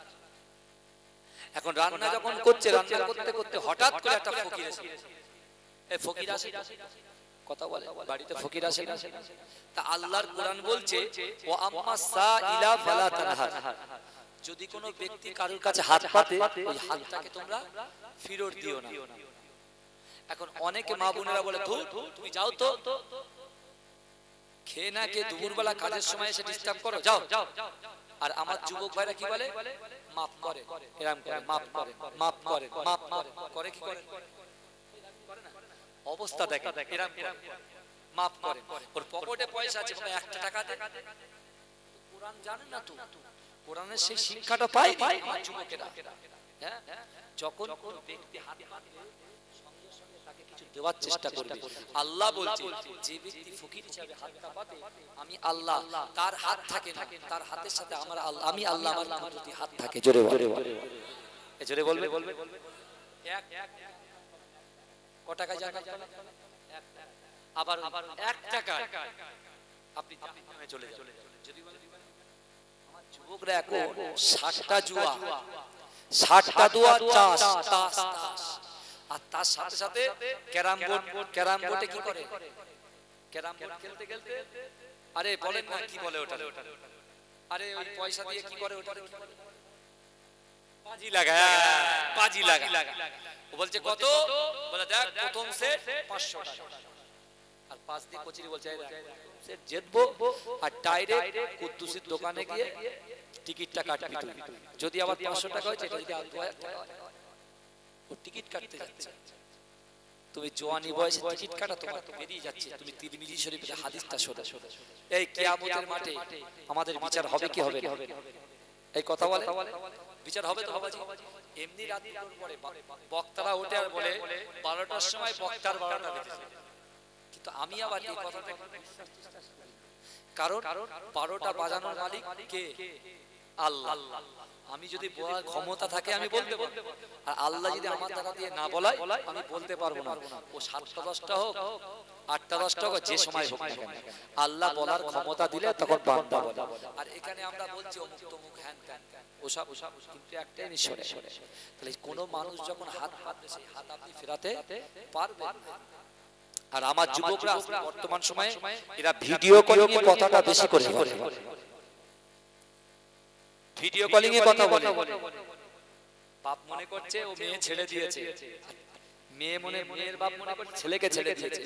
এখন রান্না যখন করছে, রান্না করতে করতে হঠাৎ করে একটা ফকির এসে, এই ফকির আসে, কথা বলে, বাড়িতে ফকির আসে না? তা আল্লাহর কোরআন বলছে ওয়া আম্মা সাইলা ফালা তানহার, যদি কোনো ব্যক্তি কারোর কাছে হাত পাতে ওই হাতটাকে তোমরা ফেরত দিও না। এখন অনেকে মা বোনেরা বলে ধুর তুমি যাও তো, খেয়ে না খেয়ে দুপুরবেলা কাজের সময় এসে ডিস্টার্ব করো, যাও। আর আমার যুবক ভাইরা কি বলে, মাফ করে, এরকম করে, মাফ করে, মাফ করে, মাফ করে, কি করে অবস্থা দেখে, এরকম মাফ করে। ওর পকেটে পয়সা আছে, 1 টাকা দে, কোরআন জানেন না তো, কোরআনের সেই শিক্ষাটা পায়নি আমার যুবকেরা। হ্যাঁ, যখন কোন ব্যক্তি হাত পাতবে সঙ্গে সঙ্গে তাকে কিছু দেওয়ার চেষ্টা করবে। আল্লাহ বলছে যে ব্যক্তি ফকির হিসাবে হাতটা পাতে আমি আল্লাহ তার হাত থাকে না, তার হাতের সাথে আমার আল্লাহ, আমি আল্লাহ আমার কুদরতি হাত থাকে। জোরে জোরে জোরে বলবে, এক ক টাকা জানেন? আবার 1 টাকা আপনি জাহান্নামে চলে যান। যদি আমার যুবকরা এখন 60টা জুয়া, 60টা দুয়া চাষ, আর তার সাথে সাথে ক্যারাম বোর্ডে কি করে, ক্যারাম বোর্ড খেলতে খেলতে, আরে বলেন না কি বলে ওটা, আরে ওই পয়সা দিয়ে কি করে ওটা, বাজি লাগা, বাজি লাগা। ও বলছে কত, বলে দেখ প্রথম সেট 500 টাকা, আর 5 দিয়ে কচুরি বলছে সেট জিতবো, আর ডাইরেক্ট কুদ্দুসির দোকানে গিয়ে টিকিটটা কাটবি তুই, যদি আবার 500 টাকা হয়, যদি 2000 টাকা হয়, ও টিকিট কাটতে যাচ্ছে। তুমি জওয়ানি বয়সে টিকিট কাটা, তোমার বেরিয়ে যাচ্ছে। তুমি তিরমিজি শরীফের হাদিসটা শোনো, এই কিয়ামতের মাঠে আমাদের বিচার হবে কি হবে না? এই কথা বলে বিচার হবে তো বাবাজি। এমনি রাত পরে বক্তারা ওঠে আর বলে 12টার সময় বক্তার 12টা বেজেছে, কিন্তু আমি আবার এই কথাটা বিশ্বাস করি, কারণ 12টা বাজানোর মালিক কে? আল্লাহ। আমি যদি বলার ক্ষমতা থাকে আমি বলতে পারবো, আর আল্লাহ যদি আমার দ্বারা দিয়ে না বলায় আমি বলতে পারবো না। ও 7টা 10টা হোক, 8টা 10টা হোক, যে সময় হোক না কেন, আল্লাহ বলার ক্ষমতা দিলে তখন বান্দা বলে। আর এখানে আমরা বলছি অমুক তমুক হ্যান ত্যান, ওসব কিন্তু একটাই নিশ্চয়। তাহলে কোনো মানুষ যখন হাত পাতবে সেই হাত আপনি ফেরাতে পারবেন না। আর আমার যুবকরা বর্তমান সময়ে এরা ভিডিও কলিং এর কথাটা বেশি করে বলে, ভিডিও কলিং এ কথা বলে। বাপ মনে করছে ও মেয়ে ছেড়ে দিয়েছে, মেয়ের বাপ মনে করছে ছেলেকে ছেড়ে দিয়েছে,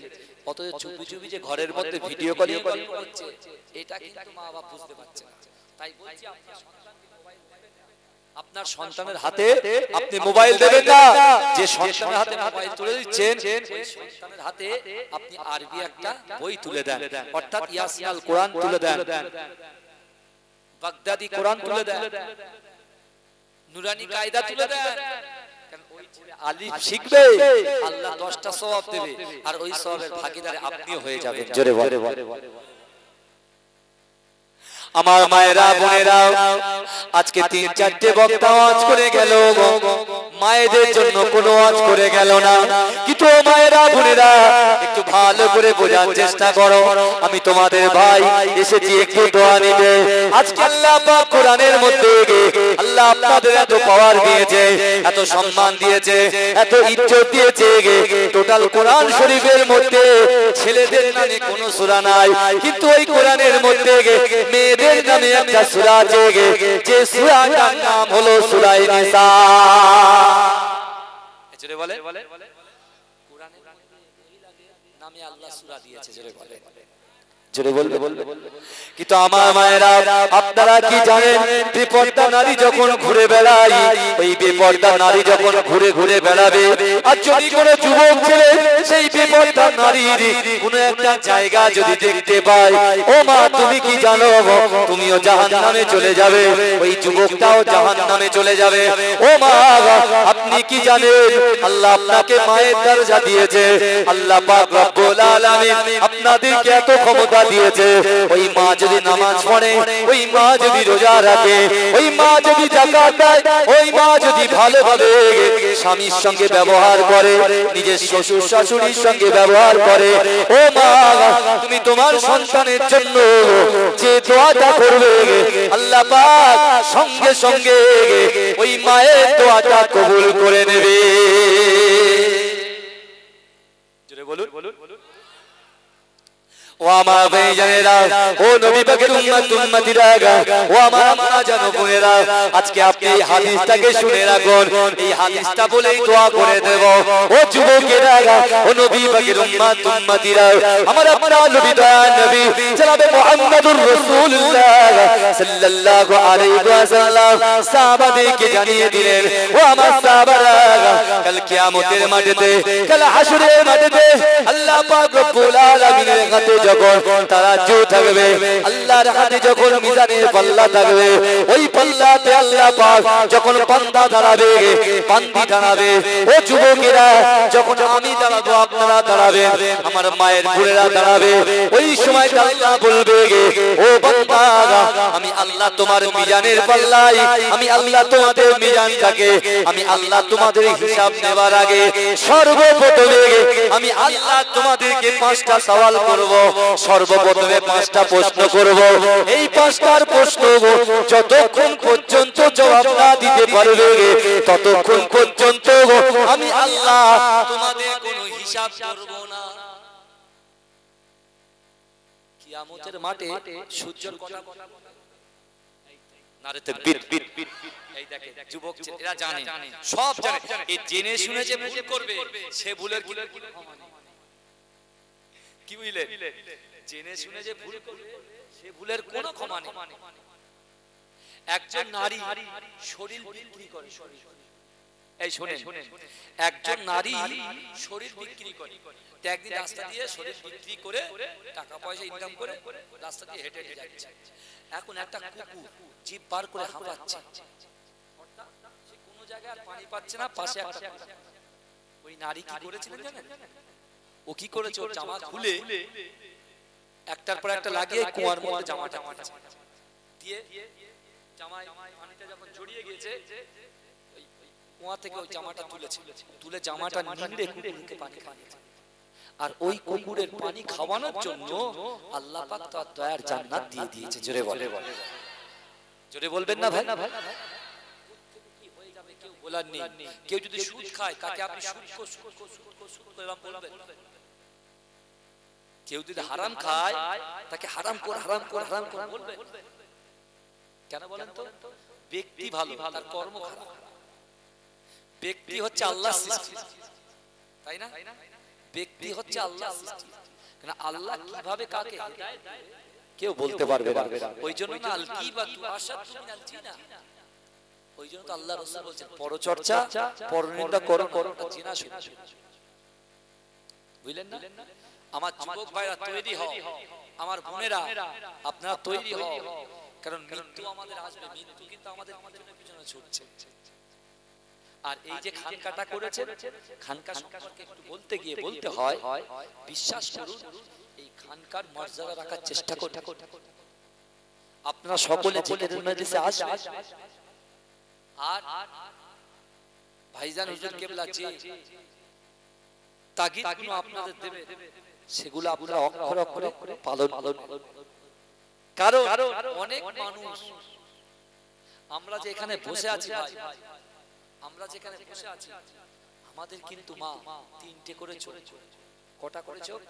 অথচ চুপি চুপি যে ঘরের মধ্যে ভিডিও কলিং করছে, এটা কিন্তু মা বাপ বুঝতে পারছে না। তাই বলছি আপনার সন্তানের হাতে আপনি মোবাইল দেবেন না। যে সন্তানের হাতে মোবাইল তুলে দিচ্ছেন, ওই সন্তানের হাতে আপনি আরবি একটা বই তুলে দেন, অর্থাৎ ইয়াসিন কোরআন তুলে দেন, বাগদাদি কোরআন তুলে দেন, নুরানি কায়দা তুলে দেন। কারণ ওই ছেলে আলিফ শিখবে, আল্লাহ 10টা সওয়াব দেবে, আর ওই সওয়াবের ভাগীদার আপনিও হয়ে যাবেন। জোরে বলে আমার মায়েরা বোনেরা, আজকে 3-4টে বক্তা ওয়াজ করে গেল, মায়েদের জন্য কোনো ওয়াজ করে গেল না। কিন্তু মায়েরা বোনেরা একটু ভালো করে বোঝার চেষ্টা করো, আমি তোমাদের ভাই এসেছি একটু দোয়া নিতে। আজকে আল্লাহ পাক কোরআনের মধ্যে আল্লাহ আপনাদের এত পাওয়ার দিয়েছে, এত সম্মান দিয়েছে, এত ইজ্জত দিয়েছে, টোটাল কোরআন শরীফের মধ্যে ছেলেদের নামে কোনো সূরা নাই, কিন্তু ওই কোরআনের মধ্যে মেয়েদের নামে একটা সূরা আছে, যে সূরাটার নাম হলো সূরা নিসা। জোরে বলে, কোরআনের নামে আল্লাহ সূরা দিয়েছে, জোরে বলে, জোরে বলবে। কিন্তু আমার মায়েরা, আপনারা কি জানেন, বেপর্দা নারী যখন ঘুরে বেড়ায়, ওই বেপর্দা নারী যখন ঘুরে ঘুরে বেড়াবে, আর যদি কোনো যুবক ছেলে সেই বেপর্দা নারীর কোনো একটা জায়গা যদি দেখতে পায়, ও মা তুমি কি জানো, তুমিও জাহান্নামে চলে যাবে, ওই যুবকটাও জাহান্নামে চলে যাবে। ও মা আপনি কি জানেন, আল্লাহ আপনাকে মায়ের দরজা দিয়েছে, আল্লাহ পাক রব্বুল আলামিন আপনাদেরকে এত ক্ষমতা দিয়েছে। ওই মা যদি নামাজ পড়ে, ওই মা যদি রোজা রাখে, ওই মা যদি যাকাত দেয়, ওই মা যদি ভালোভাবে স্বামীর সঙ্গে ব্যবহার করে, নিজের শ্বশুর শাশুড়ির সঙ্গে ব্যবহার করে, ও মা তুমি তোমার সন্তানের জন্য যে দোয়াটা করবে, আল্লাহ পাক সঙ্গে সঙ্গে ওই মায়ের দোয়াটা কবুল করে নেবে। জোরে বলুন, ও আমার ভাইজানেরা, ও নবী পাকের উম্মত উম্মতিরা, ও আমার আম্মা জান বোনেরা, আজকে আপনি এই হাদিসটাকে শুনে রাখুন। এই হাদিসটা বলেই দোয়া করে দেব। ও যুবকেরা, ও নবী পাকের উম্মত উম্মতিরা, আমার আপনার নবী দয়াল নবী জনাবে মুহাম্মদুর রাসূলুল্লাহ সাল্লাল্লাহু আলাইহি ওয়াসাল্লাম সাহাবাদেরকে জানিয়ে দিলেন, ও আমার সাহাবারা, কাল কিয়ামতের মাঠেতে, কাল হাসরের মাঠেতে আল্লাহ পাক রব্বুল আলামিনের হাতে যখন তারাজু থাকবে, আল্লাহর হাতে যখন মিজানের পাল্লা থাকবে, ওই পাল্লাতে আল্লাহ পাক যখন বান্দা দাঁড়াবে, বান্দি দাঁড়াবে, ও যুবকেরা, যখন আমি দাঁড়াবো, আপনারা দাঁড়াবেন, আমার মায়ের বোনেরা দাঁড়াবে, ওই সময় আল্লাহ বলবে, ও বান্দা, আমি আল্লাহ তোমার মিজানের পাল্লায়, আমি আল্লাহ তোমাদের মিজানটাকে, আমি আল্লাহ তোমাদের হিসাব নেবার আগে সর্বপ্রথমে আমি আল্লাহ তোমাদেরকে 5টা সওয়াল করব। সর্বপ্রথমে 5টা প্রশ্ন করব। এই 5টার প্রশ্ন যতক্ষণ পর্যন্ত জবাব না দিতে পারবে, ততক্ষণ পর্যন্ত আমি আল্লাহ তোমাদের কোনো হিসাব করব না। কিয়ামতের মাঠে সূর্যের কথা নারে তাকবীর। এই দেখে যুবক এরা জানে, সব জানে, এই জেনে শুনে যে ভুল করবে, সে ভুলের কি বুঝলে? জেনে শুনে যে ভুল করবে, সে ভুলের কোনো ক্ষমা নেই। একজন নারী শরীর বিক্রি করে, এই শোনেন, একজন নারী শরীর বিক্রি করে, একদিন রাস্তা দিয়ে শরীর বিক্রি করে টাকা পয়সা ইনকাম করে রাস্তা দিয়ে হেঁটে হেঁটে যাচ্ছে। এখন একটা কুকুর জিভ বার করে হাঁপাচ্ছে, সে কোনো জায়গায় আর পানি পাচ্ছে না, পাশে একটা, ওই নারী কি করেছিলেন জানেন? ও কি করেছে, ওর জামা খুলে একটার পর একটা লাগিয়ে কুয়ার মধ্যে জামাটা দিয়ে, জামায় পানিটা যখন জড়িয়ে গেছে, কুয়া থেকে ওই জামাটা তুলে জামাটা নিংড়ে কুকুরকে পানি খাওয়াচ্ছে। আর ওই কুকুরের পানি খাওয়ানোর জন্য আল্লাহ পাক তার দয়ার জান্নাত দিয়ে দিয়েছে। জোরে বলে, জোরে বলবেন না ভাই? কি হয়ে যাবে কেউ বলার নেই। কেউ যদি সুদ খায়, তাকে আপনি সুদ বলবেন। কেউ যদি হারাম খায়, তাকে হারাম কর বলবেন। কেন বলেন তো? ব্যক্তি ভালো, তার কর্ম খারাপ। ব্যক্তি হচ্ছে আল্লাহর সৃষ্টি, তাই না? ব্যক্তি হচ্ছে আল্লাহর সৃষ্টি। কারণ আল্লাহ কিভাবে কাকে হিদায়াত দেয় কেউ বলতে পারবে না। ওই জন্য না আলকি বা তুআশাত মিনাল জিনা, ওই জন্য তো আল্লাহ রাসূল বলেছেন, পরচর্চা পরনিন্দা করো, জিনা শুনো। বুঝলেন না? আমার যুবক ভাইরা তৈরি হও, আমার বোনেরা আপনারা তৈরি হও, কারণ মৃত্যু আমাদের আসবে। মৃত্যু কিন্তু আমাদের পিছনে ছুটছে। আর এই যে খানকাটা করেছে, খানকা সম্পর্কে একটু বলতে গিয়ে বলতে হয়, বিশ্বাস করুন, এই খানকার মর্যাদা রাখার চেষ্টা করুন। আপনারা সকলে জিকিরের মজলিসে আসবেন, আর ভাইজান হুজুর কেবলা যে তাগিদগুলো আপনাদের দেবে, সেগুলো আপনারা অক্ষরে অক্ষরে পালন করুন। কারণ অনেক মানুষ, আমরা যে এখানে বসে আছি ভাই, আমরা যেখানে বসে আছি, আমাদের কিন্তু মা 3টে করে চোখ। কটা করে চোখ?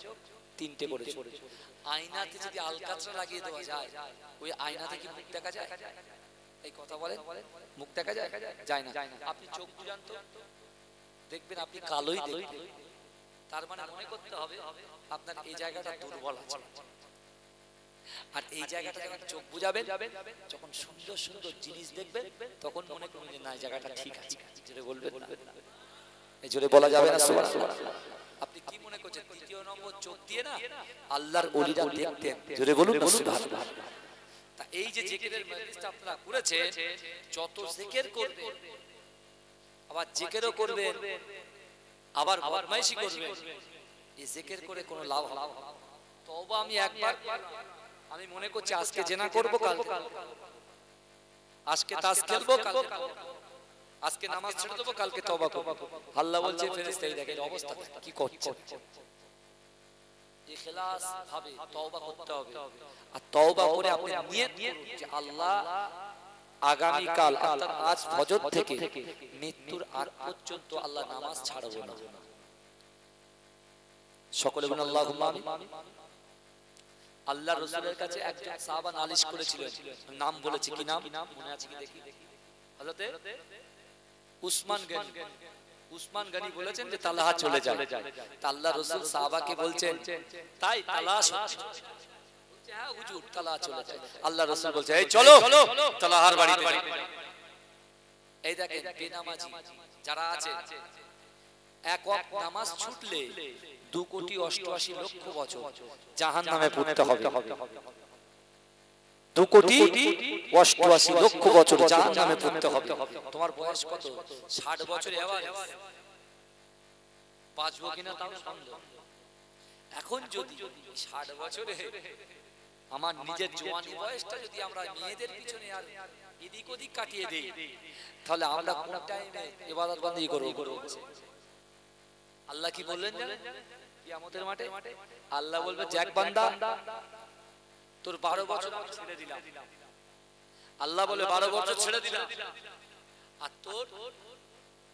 3টে করে চোখ। আয়নাতে যদি আলকাতরা লাগিয়ে দেওয়া যায়, ওই আয়নাতে কি মুখ দেখা যায়? এই কথা বলেন, মুখ দেখা যায়? যায় না। আপনি চোখ বুঝান তো, দেখবেন আপনি কালোই দেখবেন। তার মানে মনে করতে হবে আপনার এই জায়গাটা দুর্বল আছে। আর এই জায়গাটা যখন চোখ বুঝাবেন, যখন সুন্দর সুন্দর জিনিস দেখবেন, তখন মনে করবেন যে না, এই জায়গাটা ঠিক আছে। জোরে বলবেন না? এই জোরে বলা যাবে না সুবহানাল্লাহ। আপনি কি মনে করছেন দ্বিতীয় নম্বর চোখ দিয়ে না আল্লাহর ওলিরা দেখতেন? জোরে বলুন না সুবহানাল্লাহ। তা এই যে জিকিরের মজলিসটা আপনারা করেছেন, যত জিকির করবেন, আবার জিকিরও করবেন, আবার বদমাইশি করবেন, এই জিকির করে কোনো লাভ হবে না। তওবা আমি একবার, আমি মনে করছি আজকে জেনা করব, কালকে আজকে তাস খেলবো, কালকে আজকে নামাজ ছেড়ে দেবো, কালকে তওবা করব। আল্লাহ বলছে ফেরেশতা, এই দেখেন অবস্থা কি করছে। ইখলাস ভাবে তওবা করতে হবে। আর তওবা করে আপনি নিয়ত করুন যে আল্লাহ আগামী কাল অর্থাৎ আজ ফজর থেকে মৃত্যুর আগ পর্যন্ত আল্লাহ নামাজ ছাড়বো না। সকলে বলুন আল্লাহুম্মা আমিন। আল্লাহ রাসূলের কাছে একজন সাহাবা নালিশ করেছিলেন, নাম বলেছে, কি নাম মনে আছে কি দেখি? হযরতে উসমান গনি। উসমান গনি বলেছেন যে তালহা চলে যায়। তা আল্লাহ রাসূল সাহাবাকে বলছেন, তাই তালহা সত্যি? বলছে হ্যাঁ হুজুর, তালহা চলে যায়। আল্লাহ রাসূল বলছে, এই চলো তালহার বাড়িতে। এই দেখেন বেনামাজি যারা আছে, এক ওয়াক্ত নামাজ ছুটলে 2,88,00,000 বছর জাহান্নামে পড়তে হবে। 2,88,00,000 বছর জাহান্নামে পড়তে হবে। তোমার বয়স কত? 60 বছরে আবার বাঁচবো কিনা তাও সন্দেহ। এখন যদি 60 বছরে আমার নিজের জওয়ানি বয়সটা যদি আমরা মেয়েদের পিছনে আর এদিক ওদিক কাটিয়ে দেই, তাহলে আমরা কোন টাইমে ইবাদত বন্দেগী করব? আল্লাহ কি বললেন জানেন কিয়ামতের মাঠে? আল্লাহ বলবে, যাক বান্দা, তোর 12 বছর আমি ছেড়ে দিলাম। আল্লাহ বলে 12 বছর ছেড়ে দিলাম, আর তোর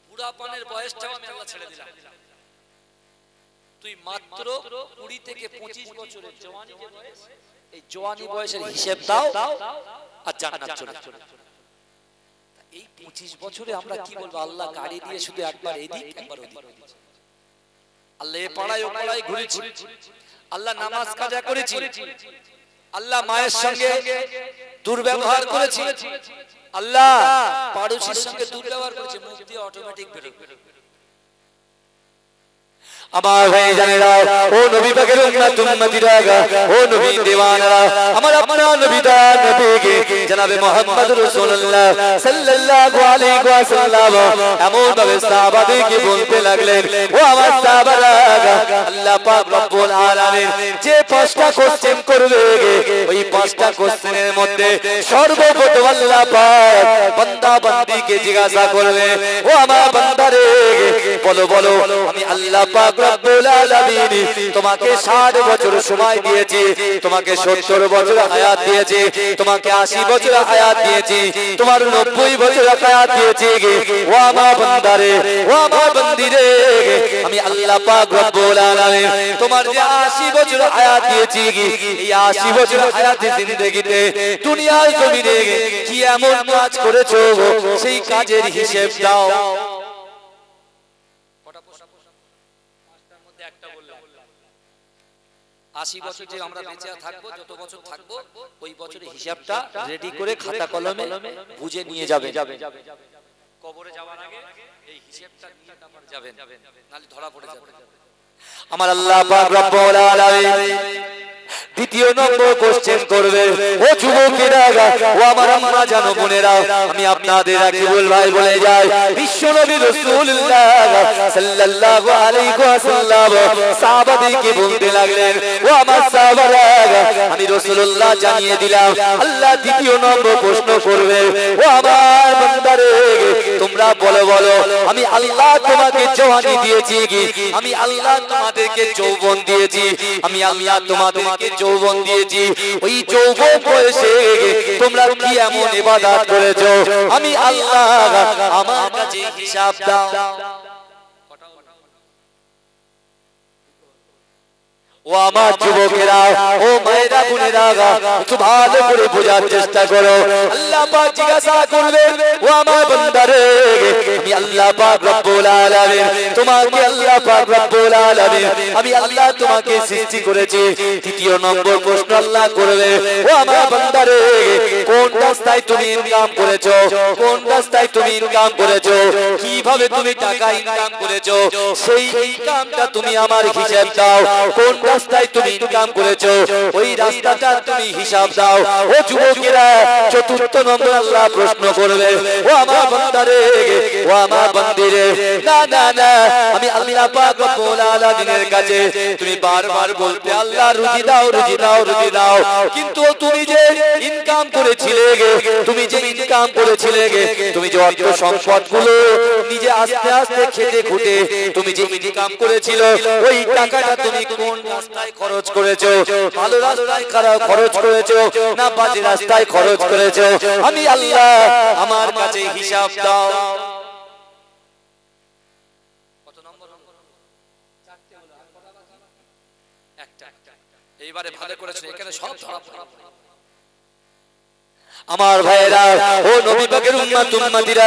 বুড়াপানের বয়সটাও আমি আল্লাহ ছেড়ে দিলাম। তুই মাত্র 20 থেকে 25 বছরের জওয়ানি যে বয়স, এই জওয়ানি বয়সের হিসাব দাও আর জান্নাত চলে যাবে। এই 25 বছরে আমরা কি বলবো? আল্লাহ গাড়ি দিয়ে শুধু একবার এদিক একবার ওদিক, আল্লাহ এ পাড়ায় ও পাড়ায় ঘুরেছি, আল্লাহ নামাজ কাজা করেছি, আল্লাহ মায়ের সঙ্গে দুর্ব্যবহার করেছি, আল্লাহ পাড়োশির সঙ্গে দুর্ব্যবহার করেছি, মুখ দিয়ে অটোমেটিক বেরোবে। আমার ভাই জানেরা, ও নবী পাকের উম্মত উম্মতিরা, ও নবী দিওয়ানারা, আমার আপনার নবী দা নবীকে জনাবে মুহাম্মদ রাসূলুল্লাহ সাল্লাল্লাহু আলাইহি ওয়াসাল্লাম এমন ভাবে সাহাবাদেরকে বলতে লাগলেন, ও আমার সাহাবারা, আল্লাহ পাক রব্বুল আলামিন যে 5টা কোশ্চেন করবে, ওই 5টা কোশ্চেনের মধ্যে সর্বপ্রথম আল্লাহ পাক বান্দা বান্দীকে জিজ্ঞাসা করবে, ও আমার বান্দারে, বলো বলো আমি আল্লাহ পাক রব্বুল আলামিন তোমাকে 60 বছর সময় দিয়েছি, তোমাকে 70 বছর হায়াত দিয়েছি, তোমাকে 80 বছর হায়াত দিয়েছি, তোমার 90 বছর হায়াত দিয়েছি। ও আমার বান্দারে, ও আমার বান্দিরে, আমি আল্লাহ পাক রব্বুল আলামিন তোমার যে 80 বছর হায়াত দিয়েছি, এই 80 বছর হায়াতের জিন্দেগিতে দুনিয়ার জমিনে কি এমন কাজ করেছো, সেই কাজের হিসাব দাও। 80 বছর যে আমরা বেঁচে থাকবো, যত বছর থাকবো, ওই বছরের হিসাবটা রেডি করে খাতা কলমে বুঝে নিয়ে যাবে। কবরে যাওয়ার আগে এই হিসাবটা নিয়ে তারপর যাবেন, নালে ধরা পড়ে যাবে। আমার আল্লাহ পাক রব্বুল আলামিন দ্বিতীয় নম্বর কোশ্চেন করবে, ও যুবকেরা, ও আমার আম্মা জানো বোনেরা, আমি আপনাদের রাকিবুল ভাই বলে যাই, বিশ্ব নবী রাসূলুল্লাহ সাল্লাল্লাহু আলাইহি ওয়াসাল্লাম সাহাবাদেরকে বলতে লাগলেন, ও আমার সাহাবারা, আমি রাসূলুল্লাহ জানিয়ে দিলাম, আল্লাহ দ্বিতীয় নম্বর প্রশ্ন করবে, ও আমার বান্দারে, তোমরা বলো বলো আমি আল্লাহ তোমাকে জওয়ানি দিয়েছি, আমি আল্লাহ তোমাদেরকে যৌবন দিয়েছি, আমি আল্লাহ তোমাদেরকে যৌবন দিয়েছি, ওই যৌবন বয়সে তোমরা কি এমন ইবাদত করেছো, আমি আল্লাহ আমার কাছে হিসাব দাও। ও আমার যুবকেরা, ও মায়েরা বোনেরা, একটু ভালো করে বোঝার চেষ্টা করো। আল্লাহ পাক জিজ্ঞাসা করবেন, ও আমার বান্দারে, আমি আল্লাহ পাক রব্বুল আলামিন তোমাকে, আল্লাহ পাক রব্বুল আলামিন আমি আল্লাহ তোমাকে সৃষ্টি করেছি। তৃতীয় নম্বর প্রশ্ন আল্লাহ করবে, ও আমার বান্দারে, কোন রাস্তায় তুমি ইনকাম করেছো, কোন রাস্তায় তুমি ইনকাম করেছো, কিভাবে তুমি টাকা ইনকাম করেছো, সেই ইনকামটা তুমি আমার হিসাব দাও। কোন রাস্তায় তুমি ইনকাম করেছো, ওই রাস্তাটা তুমি হিসাব দাও। ও যুবকেরা, চতুর্থ নম্বর আল্লাহ প্রশ্ন করবে, ও আমার বান্দারে, ও আমার বান্দিরে, না না না, আমি আল্লাহ পাক রব্বুল আলামিনের কাছে তুমি বারবার বলতে, আল্লাহ রুজি দাও, রুজি দাও, রুজি দাও, কিন্তু তুমি যে ইনকাম করেছিলে, তুমি যে ইনকাম করেছিলে, তুমি যে অর্থ সম্পদগুলো নিজে আস্তে আস্তে খেটে খুঁটে তুমি যে ইনকাম করেছিল, ওই টাকাটা তুমি কোন রাস্তায় খরচ করেছো? ভালো রাস্তায় খরচ করেছো না বাজে রাস্তায় খরচ করেছো? আমি আল্লাহ আমার কাছে হিসাব দাও। কত নম্বর? চারটে হলো, আর কটা বাকি? একটা। এইবারে ভালো করেছেন, এখানে সব ধরা পড়ে। আমার ভাইরা ও নবী পাকের উম্মত উম্মতিরা,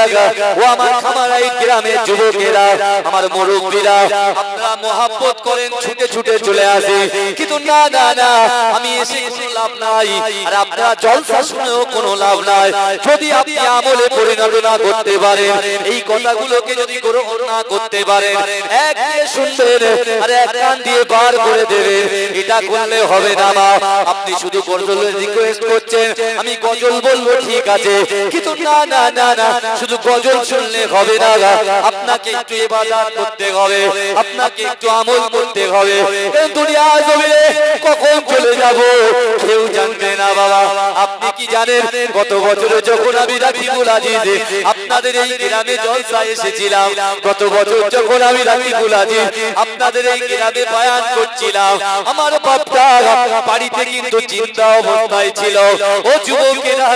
ও আমার খামারাই গ্রামের যুবকেরা, আমার মুরব্বিরা, আপনারা মহব্বত করেন, ছুটে ছুটে চলে আসে, কিন্তু না না না, আমি এসে কোনো লাভ নাই, আর আপনারা জলসা শুনেও কোনো লাভ নাই। যদি আপনি আমলে পরিণত না করতে পারেন, এই কথাগুলোকে যদি গ্রহণ না করতে পারেন, এক দিয়ে শুনবেন আর এক কান দিয়ে বার করে দেবেন, এটা করলে হবে না। মা আপনি শুধু গজলের রিকোয়েস্ট করছেন, আমি গজল বলবো, ঠিক আছে, কিন্তু না না না না, শুধু গজল শুনলে হবে না, আপনাকে একটু ইবাদত করতে হবে, আপনাকে একটু আমল করতে হবে। দুনিয়া জমিনে কখন চলে যাব কেউ জানবে না। বাবা আপনি কি জানেন, গত বছরে যখন আমি রাকিবুল আজিজ আপনাদের এই গ্রামে জলসা এসেছিলাম, গত বছর যখন আমি রাকিবুল আজিজ আপনাদের এই গ্রামে বয়ান করছিলাম, আমার বাপটা বাড়িতে কিন্তু চিন্তা অবস্থায় ছিল। ও যুবকেরা,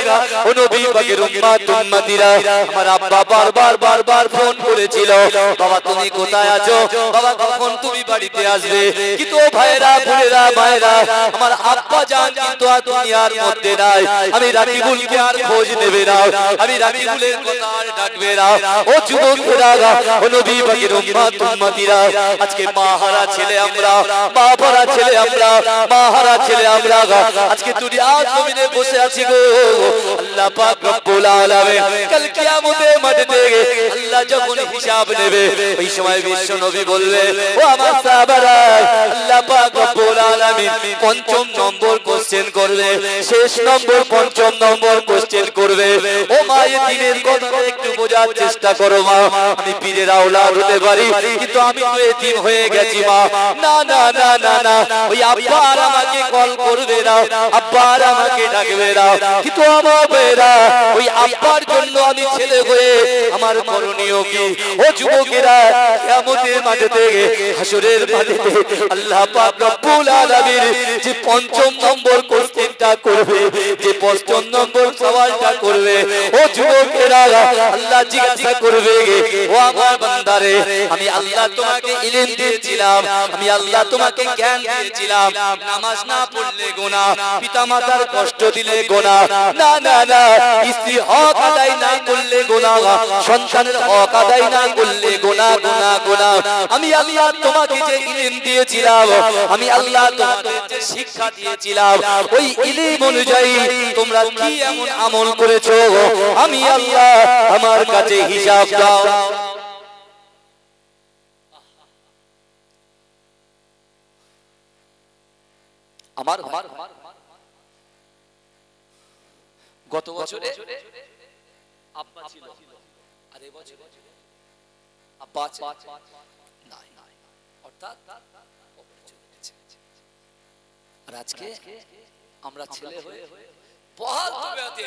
ও নবী পাকের উম্মত উম্মতিরা, আমার আব্বা বারবার বারবার ফোন করেছিল, বাবা তুমি কোথায় আছো, বাবা কখন তুমি বাড়িতে আসবে। কিন্তু ভাইরা বোনেরা মায়েরা, আমার আব্বা জান কিন্তু আর দুনিয়ার মধ্যে নাই। আমি রাকিবুলকে আর খোঁজ নেবে না, আমি রাকিবুলের কথা আর ডাকবে না। ও যুবকেরা, ও নবী পাকের উম্মত উম্মতিরা, আজকে মাহারা ছেলে আমরা, বাবারা ছেলে আমরা, মাহারা ছেলে আমরা, আজকে দুনিয়ার জমিনে বসে আছি গো। আল্লাহ পাক রব্বুল আলামিন কাল কিয়ামতের মাঠে আল্লাহ যখন হিসাব নেবে, ওই সময় বিশ্ব নবী বলবে, ও আমার সাহাবারা, আল্লাহ পাক রব্বুল আলামিন পঞ্চম নম্বর কোশ্চেন করবে, শেষ নম্বর পঞ্চম নম্বর কোশ্চেন করবে। ও মা এই দিনের কথা একটু বোঝার চেষ্টা করো মা, আমি পীরের আওলাদ হতে পারি, কিন্তু আমি তো এতিম হয়ে গেছি মা। না না না না না, ওই আব্বা আর আমাকে কল করবে না, আব্বা আর আমাকে ডাকবে না, কিন্তু আমার বেরা ওই আব্বার জন্য আমি ছেলে হয়ে আমার করণীয় কি? ও যুবকেরা, কিয়ামতের মাঠে থেকে, হাসরের মাঠে আল্লাহ পাক রব্বুল আলামিন যে পঞ্চম নম্বর কোশ্চেনটা করবে, যে পঞ্চম নম্বর সওয়ালটা করবে, ও যুবকেরা আল্লাহ জিজ্ঞাসা করবে, ও আমার বান্দারে, আমি আল্লাহ তোমাকে ইলম দিয়েছিলাম, আমি আল্লাহ তোমাকে জ্ঞান দিয়েছিলাম, নামাজ না পড়লে গুনাহ, পিতামাতার কষ্ট দিলে গুনাহ, না না না, স্ত্রী হক আদায় না করলে গুনাহ, সন্তানের হক আদায় না করলে গুনাহ গুনাহ গুনাহ। আমি আল্লাহ তোমাকে যে ইলম দিয়েছিলাম, আমি আল্লাহ তোমাকে যে শিক্ষা দিয়েছিলাম, ওই ইলম অনুযায়ী তোমরা কি এমন আমল করেছো, আমি আল্লাহ আমার কাছে হিসাব দাও। আমার গত বছরে আব্বা ছিল, আর এই বছরে আব্বা নাই, অর্থাৎ আর আজকে আমরা ছেলে হয়ে বহাল তবিয়তে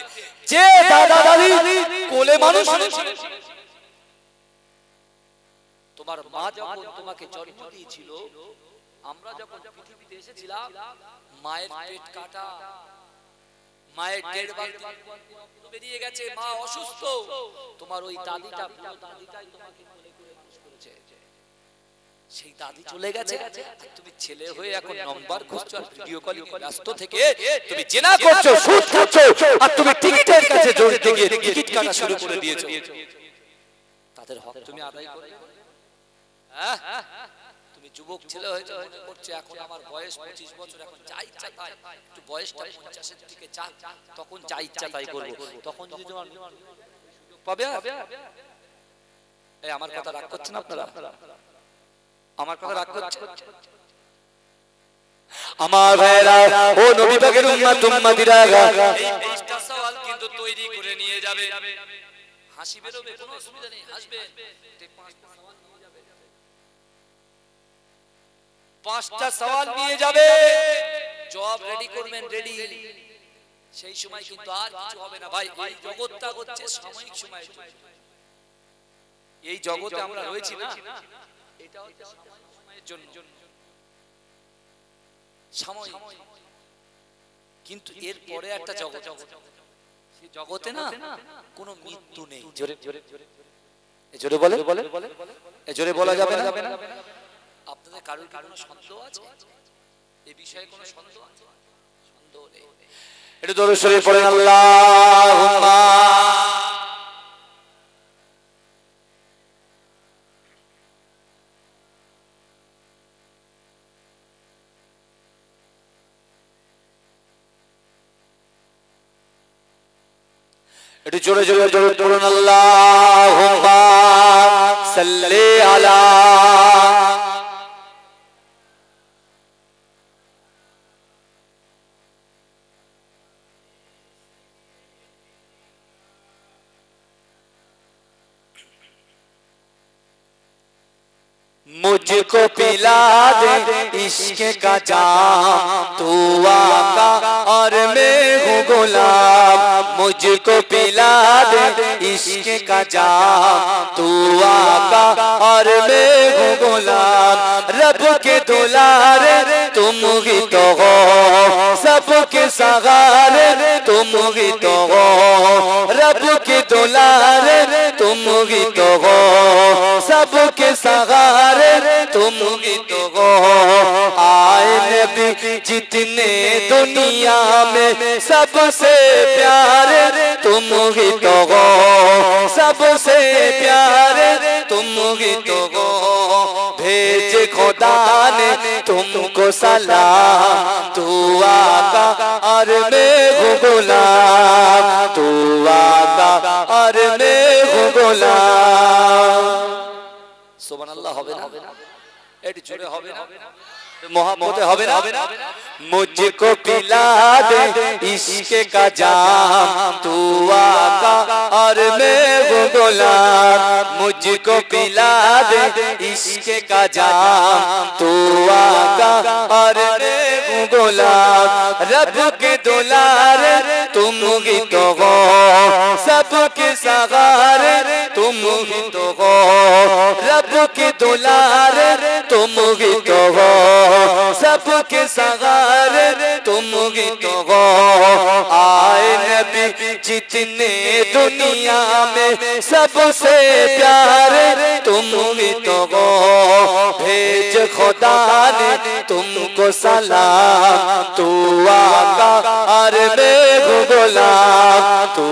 যে দাদা দাদি কোলে মানুষ হয়েছিল, তোমার মা যখন তোমাকে জন্ম দিয়েছিল, আমরা যখন পৃথিবীতে এসেছিলাম, মায়ের পেট কাটা, মায়ের দেড় বালতি বেরিয়ে গেছে, মা অসুস্থ, তোমার ওই দাদিটাই তোমাকে কোলে করে মানুষ করেছে। সেই দাদি চলে গেছে, তুমি ছেলে হয়ে এখন নম্বর খুঁজছো, আর ভিডিও কলিং এ ব্যস্ত থেকে তুমি জেনা করছো, সুদ খাচ্ছো, আর তুমি টিকিটের কাছে জোর দিয়ে টিকিট কাটা শুরু করে দিয়েছো। তাদের হক তুমি আদায় করবে? হ্যাঁ, তুমি যুবক ছেলে হয়েছে, মনে করছে এখন আমার বয়স 25 বছর, এখন যা ইচ্ছা তাই, একটু বয়সটা 50 এর দিকে যাক, তখন যা ইচ্ছা তাই করব। তখন যদি তোমার পাবে, এই আমার কথা রাগ করছেন আপনারা? আমার কথা রাগ করছেন? আমার ভাইরা, ও নবী পাকের উম্মত উম্মতিরা, এই 20টা সওয়াল কিন্তু তৈরি করে নিয়ে যাবে। হাসি বেরোবে, কোনো অসুবিধা নেই, হাসবে। 5টা সওয়াল নিয়ে যাবে, জবাব রেডি করবেন, রেডি। সেই সময় কিন্তু আর কিছু হবে না ভাই। এই জগৎটা হচ্ছে সাময়িক সময়, এই জগতে আমরা রয়েছি না, এটা হচ্ছে সাময়িক সময়ের জন্য, সাময়িক। কিন্তু এর পরে একটা জগৎ, সেই জগতে না কোনো মৃত্যু নেই। জোরে জোরে জোরে বলে, জোরে বলা যাবে না? আপনাদের কারোর কোনো সন্দেহ আছে? এই বিষয়ে কোনো সন্দেহ আছে? সন্দেহ নেই। একটু দরুদ শরীফ পড়েন আল্লাহুম্মা একটু জোরে জোরে দরুদ পড়ুন আল্লাহুম্মা সাল্লি আলা मुझको पिला दे इश्क का जाम तू आका और मैं हूँ गुलाम मुझको पिला दे इश्क का जाम तू आका और मैं हूँ गुलाम रब के दुलारे तुम ही तो हो सबके सहारे तुम ही तो हो रब के दुलारे तुम ही तो हो सबके सहारे तुम ही तो हो आए नबी जितने दुनिया में सबसे प्यारे तुम ही तो हो सबसे प्यारे तुम ही तो हो भेज खुदा ने तुमको सलाम तू आका और मैं हूँ गुलाम तू आका और मैं हूँ गुलाम सुबहानाल्लाह হবে না এটি জোরে হবে না मोहब्बत হবে না मुझको पिला दे इश्क का जाम तू आका और मैं हूँ गुलाम मुझको पिला दे इश्क का जाम तू आका और मैं हूँ गुलाम रब के दुलारे तुम ही तो हो सबके सहारे तुम ही तो हो रब के दुलारे तुम ही तो हो सबके सहारे तुम ही तो हो आए नबी जितने दुनिया में सबसे प्यारे तुम ही तो हो भेज खुदा ने तुमको सलाम तू आका और मैं हूँ गुलाम तू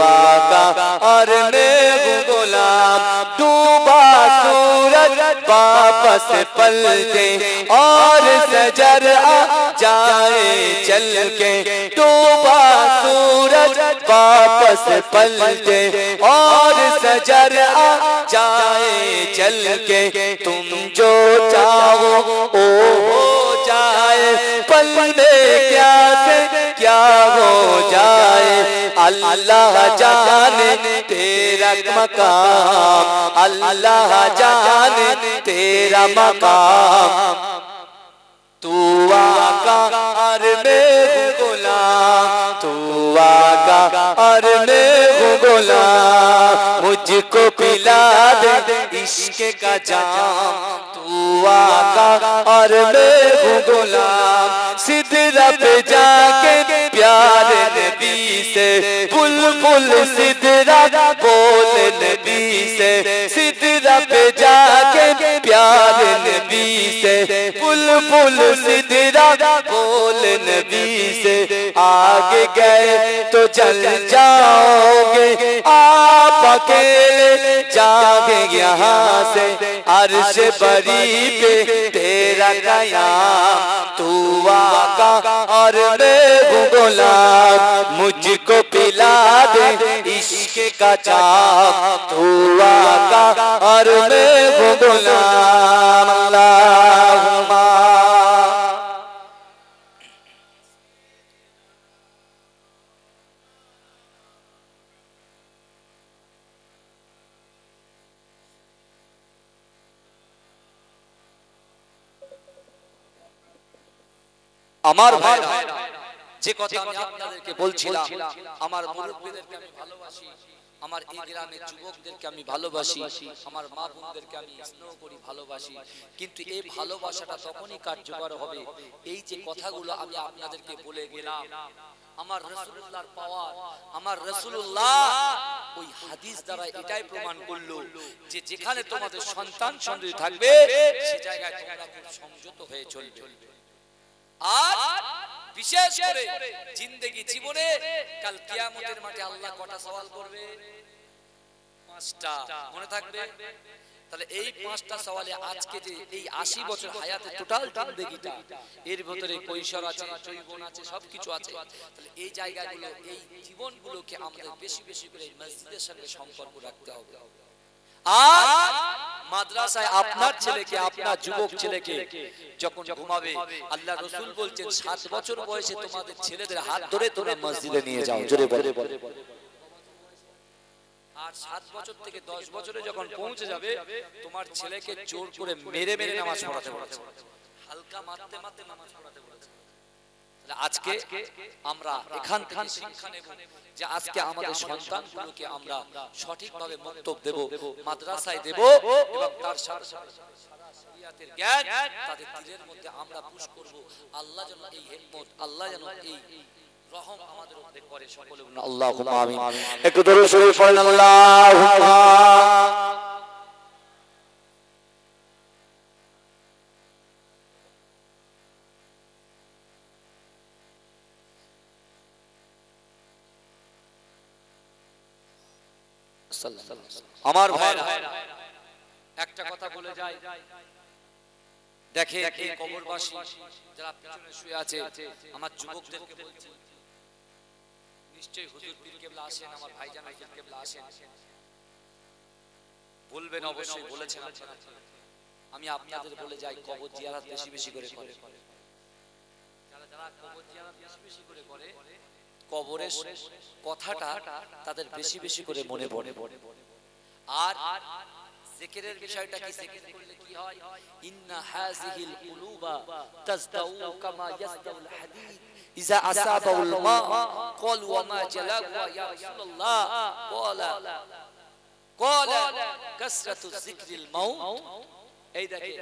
आका और मैं हूँ गुलाम डूबा सूरज वापस पलटे और सजर आ जाए चल के डूबा सूरज वापस पलटे और सजर आ जाए चल के तुम जो चाहो ओ हो जाए पल में क्या से क्या हो जाए अल्लाह जाने तेरा मकाम अल्लाह जाने तेरा मकाम तू आका और मैं हूँ गुलाम तू आका और मैं हूँ गुलाम मुझको पिला दे इश्क का जाम तू आका और मैं हूँ गुलाम सिदरा पे जाके प्यारे नबी से बुलबुल सिदरा बोल नबी से सिदरा पे जाके प्यारे नबी से बुलबुल सिदरा बोल नबी से आगे गए तो जल जाओगे आप अकेले जागे यहाँ से अर्श बरी पे तेरा कयाम तू आका और मैं हूँ गुलाम मुझको पिला दे इश्क का जाम तू आका और मैं हूँ गुलाम अल्लाहुम्मा আমার ভাই যে কথা আমি আপনাদেরকে বলছিলাম আমার মুরব্বিদেরকে আমি ভালোবাসি আমার এই গ্রামের যুবকদেরকে আমি ভালোবাসি আমার মা বোনদেরকে আমি স্নেহ করি ভালোবাসি কিন্তু এই ভালোবাসাটা তখনই কার্যকর হবে এই যে কথাগুলো আমি আপনাদেরকে বলে গেলাম আমার রাসূলুল্লাহর পাওয়ার আমার রাসূলুল্লাহ ওই হাদিস দ্বারা এটাই প্রমাণ করলো যে যেখানে তোমাদের সন্তান সন্ততি থাকবে সে জায়গায় তোমরা খুব সংযত হয়ে চলবে আর বিশেষ করে জিন্দেগি জীবনে কাল কিয়ামতের মাঠে আল্লাহ কটা সওয়াল করবে? 5টা। মনে থাকবে? তাহলে এই 5টা সওয়ালে আজকে যে এই 80 বছর হায়াতের টোটাল জিন্দেগিটা, এর ভিতরে কৈশোর আছে, যৌবন আছে, সবকিছু আছে। তাহলে এই জায়গাগুলো, এই জীবনগুলোকে আমাদের বেশি বেশি করে মসজিদের সঙ্গে সম্পর্ক রাখতে হবে। আর মাদ্রাসায় আপনার ছেলেকে, আপনার যুবক ছেলেকে যখন ঘুমাবে, আল্লাহ রাসূল বলছেন 7 বছর বয়সে তোমাদের ছেলেদের হাত ধরে তোমরা মসজিদে নিয়ে যাও। জোরে বলে। আর 7 বছর থেকে 10 বছরে যখন পৌঁছে যাবে, তোমার ছেলেকে জোর করে মেরে মেরে নামাজ পড়াতে বলেছে, হালকা মারতে মারতে নামাজ পড়াতে বলেছে। আজকে আমরা এখান থেকে শিক্ষা নেব যে আজকে আমাদের সন্তানগুলোকে আমরা সঠিকভাবে মক্তব দেব, মাদ্রাসায় দেব, এবং তার সাথে শরিয়াতের জ্ঞান তাদের দিলের মধ্যে আমরা পুশ করব। আল্লাহ যেন এই হিম্মত, আল্লাহ যেন এই রহম আমাদের উপরে করে। সকলে বলুন আল্লাহুম্মা আমিন। একটু দরুদ শরীফ পড়েন আল্লাহুম্মা। আমার ভাইরা, একটা কথা বলে যায়, দেখে এই কবরবাসী যারা পিছনে শুয়ে আছে, আমার যুবকদেরকে বলছি, নিশ্চয়ই হুজুর পীর কেবলা আসেন, আমার ভাইজান পীর কেবলা আসেন, বলবেন, অবশ্যই বলেছেন আপনারা। আমি আপনাদের বলে যাই, কবর জিয়ারত বেশি বেশি করে করে। যারা যারা কবর জিয়ারত বেশি বেশি করে করে, কবরের কথাটা তাদের বেশি বেশি করে মনে পড়ে। আর জিকিরের বিষয়টা কি? জিকির করলে কি হয়? ইন্না হাযিহিল কুলুবা তাজদাউ কামা ইয়াজদাউল হাদীদ ইযা আসাবাউল মা ক্বাল ওয়া মা জালাকু ইয়া রাসূলুল্লাহ ক্বালা কাসরাতু যিকরিল মাউত। এই দেখে,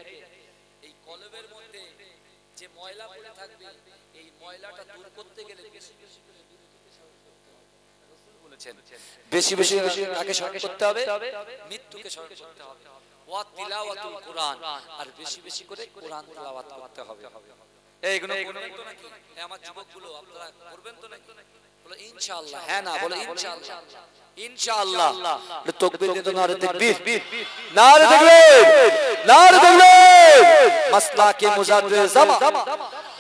এই কলবের মধ্যে যে ময়লা পড়ে থাকবে, এই ময়লাটা দূর করতে গেলে বেশি বেশি করে বেশি বেশি কাকে স্মরণ করতে হবে? মৃত্যুকে স্মরণ করতে হবে। ওয়া তিলাওয়াতুল কোরআন, আর বেশি বেশি করে কোরআন তিলাওয়াত করতে হবে। এইগুলো করবেন তো নাকি? আমার যুবকগুলো আপনারা করবেন তো নাকি? বলো ইনশাআল্লাহ। হ্যাঁ না বলো ইনশাআল্লাহ। ইনশাআল্লাহ। তাকবীর দিন, নারে তাকবীর, নারে তাকবীর, নারে তাকবীর। মাসলাকে মুজাদ্দিদ জামান,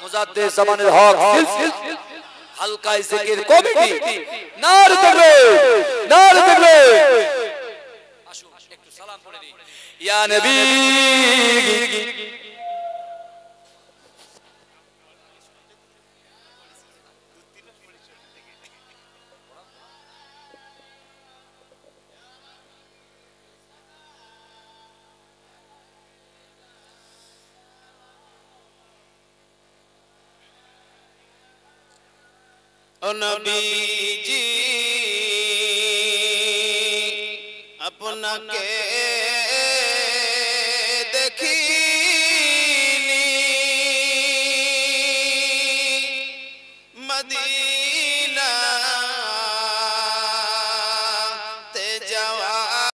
মুজাদ্দিদ জামানের হক সিলসিলা হালকায় জিকির কমিটি, নারে তাকবীর, নারে তাকবীর। আসুন একটু সালাম পড়ে দিই। ইয়া নবী ও নবীজি আপনাকে দেখি